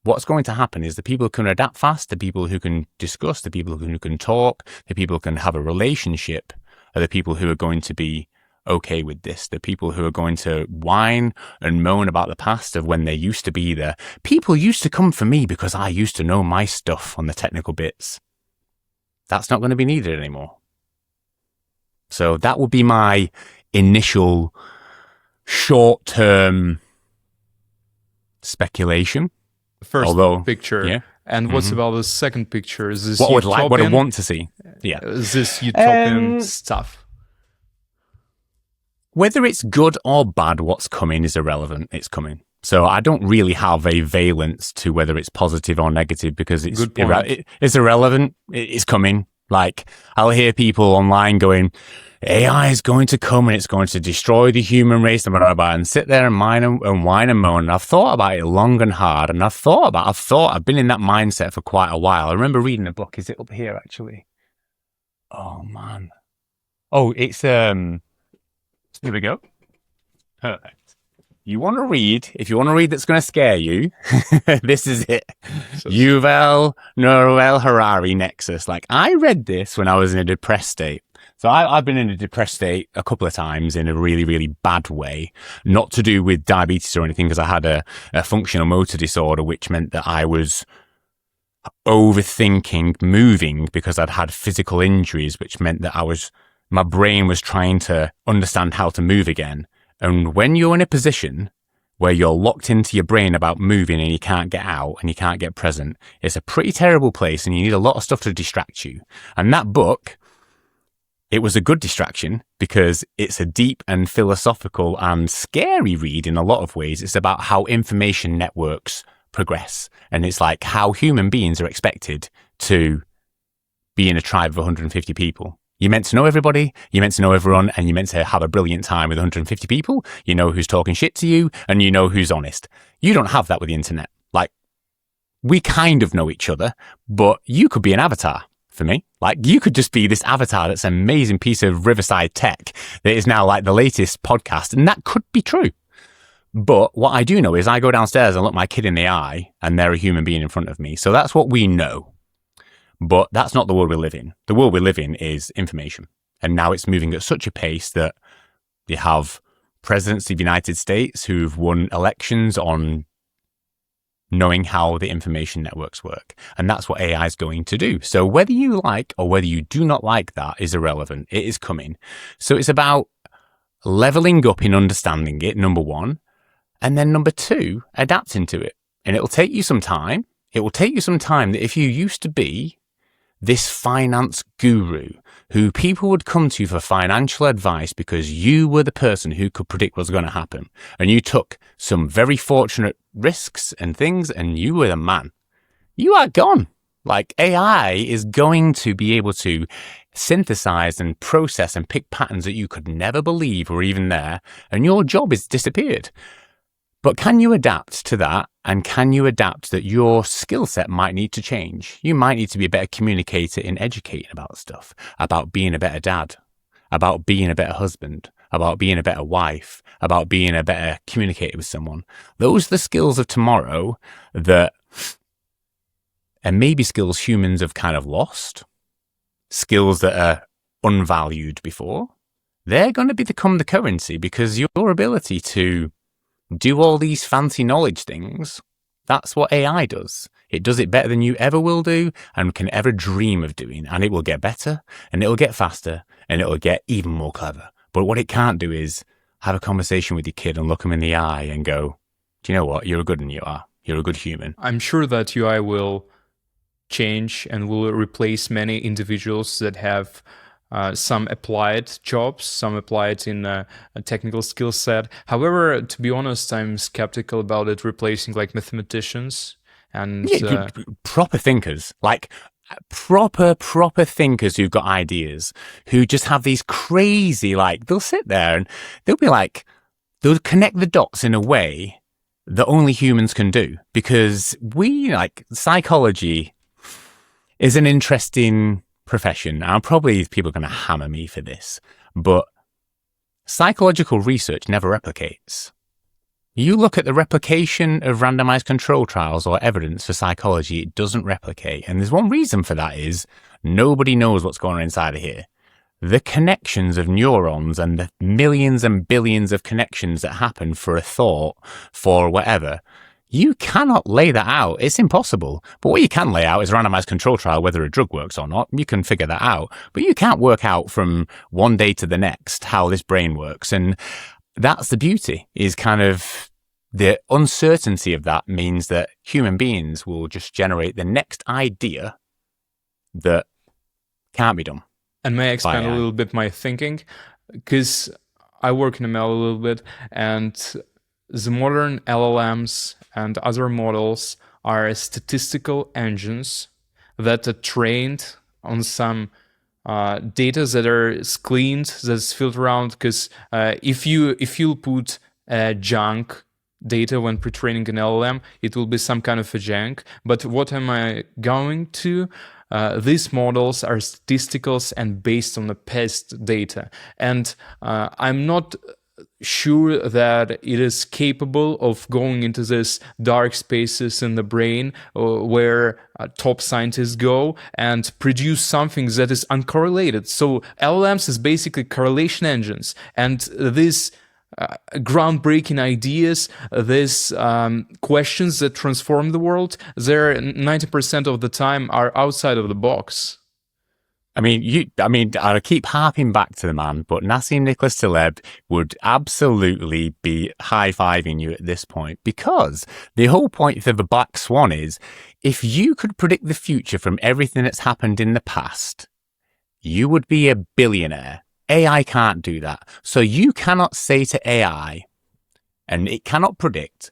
What's going to happen is the people who can adapt fast, the people who can discuss, the people who can talk, the people who can have a relationship are the people who are going to be okay with this. The people who are going to whine and moan about the past of when they used to be there. People used to come for me because I used to know my stuff on the technical bits. That's not going to be needed anymore. So that would be my initial short-term speculation. First picture. Yeah. And what's about the second picture? Is this what I want to see? Yeah. Is this utopian stuff? Whether it's good or bad, what's coming is irrelevant. It's coming. So I don't really have a valence to whether it's positive or negative because it's irrelevant. It's coming. Like I'll hear people online going, AI is going to come and it's going to destroy the human race and sit there and whine and moan. And I've thought about it long and hard, and I've been in that mindset for quite a while. I remember reading a book. Is it up here actually? Oh man. Oh, it's here we go. Perfect. If you want to read that's going to scare you, this is it. Yuval Noah Harari Nexus. Like, I read this when I was in a depressed state. So I've been in a depressed state a couple of times in a really, really bad way. Not to do with diabetes or anything, because I had a functional motor disorder, which meant that I was overthinking moving because I'd had physical injuries, which meant that my brain was trying to understand how to move again. And when you're in a position where you're locked into your brain about moving and you can't get out and you can't get present, it's a pretty terrible place and you need a lot of stuff to distract you. And that book, it was a good distraction because it's a deep and philosophical and scary read in a lot of ways. It's about how information networks progress. And it's like how human beings are expected to be in a tribe of 150 people. You're meant to know everybody, you're meant to know everyone, and you're meant to have a brilliant time with 150 people. You know who's talking shit to you, and you know who's honest. You don't have that with the internet. Like, we kind of know each other, but you could be an avatar for me. Like, you could just be this avatar that's an amazing piece of Riverside tech that is now like the latest podcast, and that could be true. But what I do know is I go downstairs and look my kid in the eye, and they're a human being in front of me. So that's what we know. But that's not the world we live in. The world we live in is information. And now it's moving at such a pace that you have presidents of the United States who've won elections on knowing how the information networks work. And that's what AI is going to do. So whether you like or whether you do not like that is irrelevant. It is coming. So it's about leveling up in understanding it, number one. And then number two, adapting to it. And it'll take you some time. It will take you some time that if you used to be this finance guru who people would come to for financial advice because you were the person who could predict what's going to happen. And you took some very fortunate risks and things, and you were the man. You are gone. Like, AI is going to be able to synthesize and process and pick patterns that you could never believe were even there, and your job is disappeared. But can you adapt to that? And can you adapt that your skill set might need to change? You might need to be a better communicator in educating about stuff, about being a better dad, about being a better husband, about being a better wife, about being a better communicator with someone. Those are the skills of tomorrow that, and maybe skills humans have kind of lost, skills that are unvalued before. They're going to become the currency, because your ability to do all these fancy knowledge things, that's what AI does. It does it better than you ever will do and can ever dream of doing. And it will get better, and it'll get faster, and it'll get even more clever. But what it can't do is have a conversation with your kid and look them in the eye and go, do you know what? You're a good one, you are. You're a good human. I'm sure that UI will change and will replace many individuals that have some applied jobs, some applied in a technical skill set. However, to be honest, I'm skeptical about it replacing like mathematicians and proper thinkers, like proper thinkers who've got ideas, who just have these crazy, like, they'll sit there and they'll be like, they'll connect the dots in a way that only humans can do, because psychology is an interesting profession. Now, probably people are going to hammer me for this, but psychological research never replicates. You look at the replication of randomized control trials or evidence for psychology, it doesn't replicate. And there's one reason for that is nobody knows what's going on inside of here. The connections of neurons and the millions and billions of connections that happen for a thought, for whatever, you cannot lay that out. It's impossible. But what you can lay out is a randomized control trial, whether a drug works or not. You can figure that out. But you can't work out from one day to the next how this brain works. And that's the beauty, is kind of the uncertainty of that means that human beings will just generate the next idea that can't be done. And may I expand a little bit my thinking? Because I work in ML a little bit, and the modern LLMs and other models are statistical engines that are trained on some data that are cleaned, that's filtered around. Because if you put junk data when pre-training an LLM, it will be some kind of a junk. But what am I going to? These models are statisticals and based on the past data. And I'm not sure that it is capable of going into this dark spaces in the brain where top scientists go and produce something that is uncorrelated. So LLMs is basically correlation engines, and these groundbreaking ideas, these questions that transform the world, they're 90% of the time are outside of the box. I mean, I keep harping back to the man, but Nassim Taleb would absolutely be high-fiving you at this point, because the whole point of the black swan is, if you could predict the future from everything that's happened in the past, you would be a billionaire. AI can't do that. So you cannot say to AI, and it cannot predict,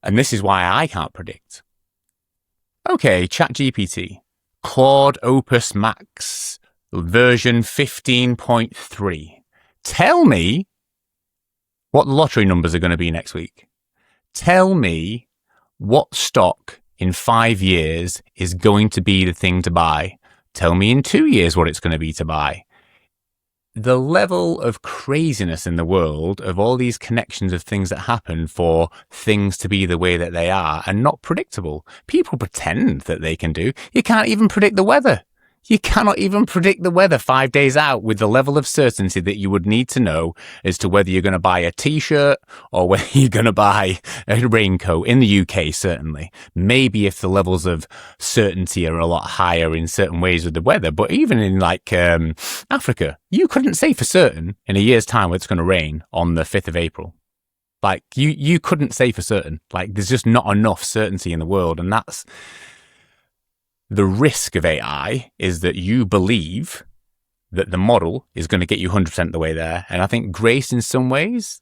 and this is why I can't predict. Okay, ChatGPT. Claude Opus Max version 15.3. Tell me what the lottery numbers are going to be next week. Tell me what stock in 5 years is going to be the thing to buy. Tell me in 2 years what it's going to be to buy. The level of craziness in the world of all these connections of things that happen for things to be the way that they are and not predictable. People pretend that they can do. You can't even predict the weather. You cannot even predict the weather 5 days out with the level of certainty that you would need to know as to whether you're going to buy a t-shirt or whether you're going to buy a raincoat. In the UK, certainly. Maybe if the levels of certainty are a lot higher in certain ways with the weather, but even in like Africa, you couldn't say for certain in a year's time whether it's going to rain on the 5th of April. Like you couldn't say for certain. Like there's just not enough certainty in the world, and that's the risk of AI, is that you believe that the model is going to get you 100% of the way there. And I think grace in some ways,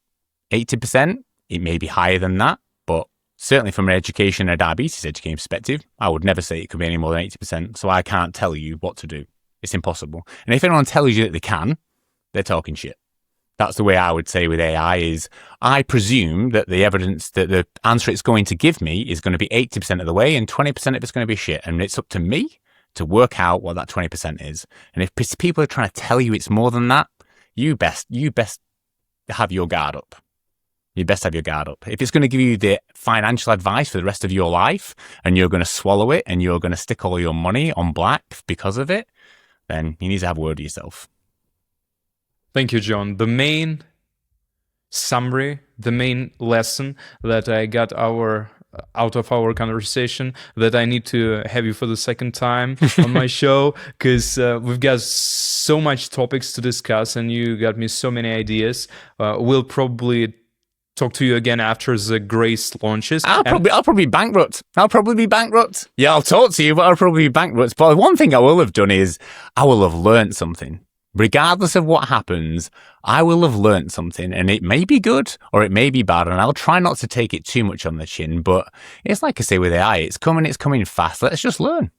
80%, it may be higher than that, but certainly from an education and diabetes education perspective, I would never say it could be any more than 80%. So I can't tell you what to do. It's impossible. And if anyone tells you that they can, they're talking shit. That's the way I would say with AI is I presume that the evidence that the answer it's going to give me is going to be 80% of the way and 20% of it's going to be shit. And it's up to me to work out what that 20% is. And if people are trying to tell you it's more than that, you best have your guard up. You best have your guard up. If it's going to give you the financial advice for the rest of your life and you're going to swallow it and you're going to stick all your money on black because of it, then you need to have a word with yourself. Thank you, John. The main summary, the main lesson that I got out of our conversation that I need to have you for the second time on my show, because we've got so much topics to discuss and you got me so many ideas. We'll probably talk to you again after the Grace launches. I'll probably be bankrupt. Yeah, I'll talk to you, but I'll probably be bankrupt. But one thing I will have done is I will have learned something. Regardless of what happens, I will have learned something, and it may be good or it may be bad, and I'll try not to take it too much on the chin, but it's like I say with AI, it's coming fast. Let's just learn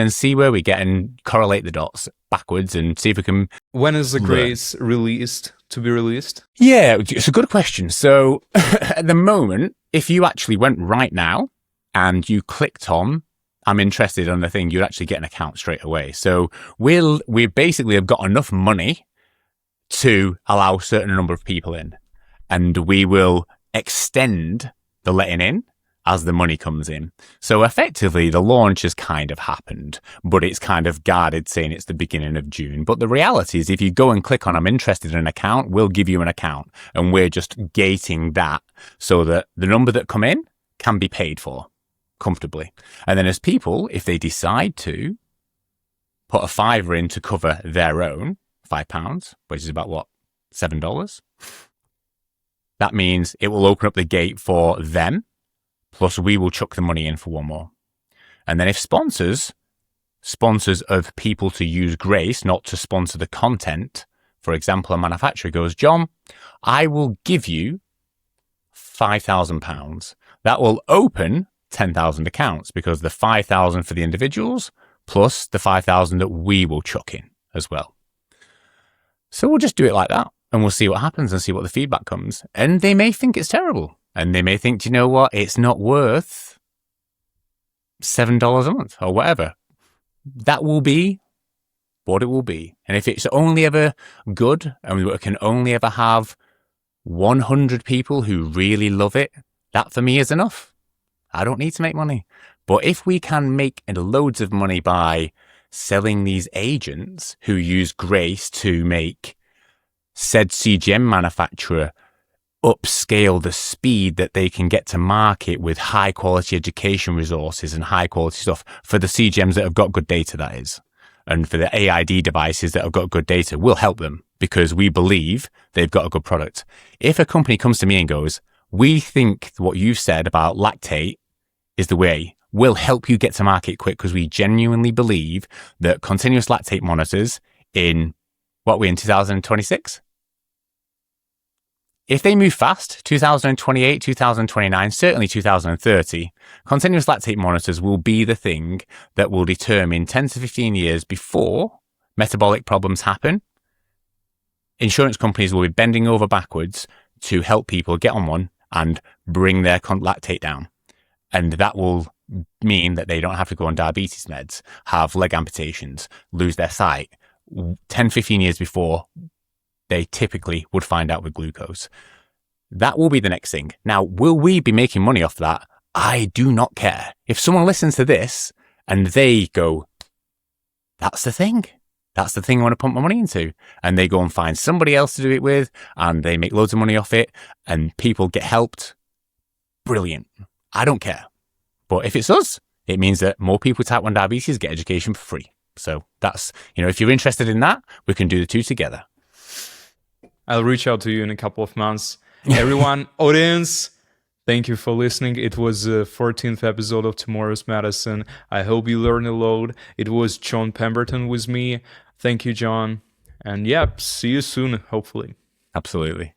and see where we get and correlate the dots backwards and see if we can... When is the Grace to be released? Yeah, it's a good question. So at the moment, if you actually went right now and you clicked on I'm interested on the thing, you'd actually get an account straight away. So we basically have got enough money to allow a certain number of people in, and we will extend the letting in as the money comes in. So effectively the launch has kind of happened, but it's kind of guarded saying it's the beginning of June. But the reality is if you go and click on I'm interested in an account, we'll give you an account, and we're just gating that so that the number that come in can be paid for comfortably. And then as people, if they decide to put a $5 in to cover their own, £5, which is about what, $7? That means it will open up the gate for them, plus we will chuck the money in for one more. And then if sponsors of people to use Grace, not to sponsor the content, for example, a manufacturer goes, John, I will give you £5,000. That will open 10,000 accounts because the 5,000 for the individuals plus the 5,000 that we will chuck in as well. So we'll just do it like that and we'll see what happens and see what the feedback comes. And they may think it's terrible and they may think, do you know what? It's not worth $7 a month or whatever. That will be what it will be. And if it's only ever good and we can only ever have 100 people who really love it, that for me is enough. I don't need to make money. But if we can make loads of money by selling these agents who use Grace to make said CGM manufacturer upscale the speed that they can get to market with high quality education resources and high quality stuff for the CGMs that have got good data, that is. And for the AID devices that have got good data, we'll help them because we believe they've got a good product. If a company comes to me and goes, we think what you've said about lactate is the way, we'll help you get to market quick because we genuinely believe that continuous lactate monitors in, what we're in 2026? If they move fast, 2028, 2029, certainly 2030, continuous lactate monitors will be the thing that will determine 10 to 15 years before metabolic problems happen. Insurance companies will be bending over backwards to help people get on one and bring their lactate down. And that will mean that they don't have to go on diabetes meds, have leg amputations, lose their sight 10, 15 years before they typically would find out with glucose. That will be the next thing. Now, will we be making money off that? I do not care. If someone listens to this and they go, that's the thing. That's the thing I want to pump my money into. And they go and find somebody else to do it with and they make loads of money off it and people get helped. Brilliant. I don't care. But if it's us, it means that more people with type 1 diabetes get education for free. So that's, if you're interested in that, we can do the two together. I'll reach out to you in a couple of months. Everyone, audience, thank you for listening. It was the 14th episode of Tomorrow's Medicine. I hope you learned a lot. It was John Pemberton with me. Thank you, John. And yeah, see you soon, hopefully. Absolutely.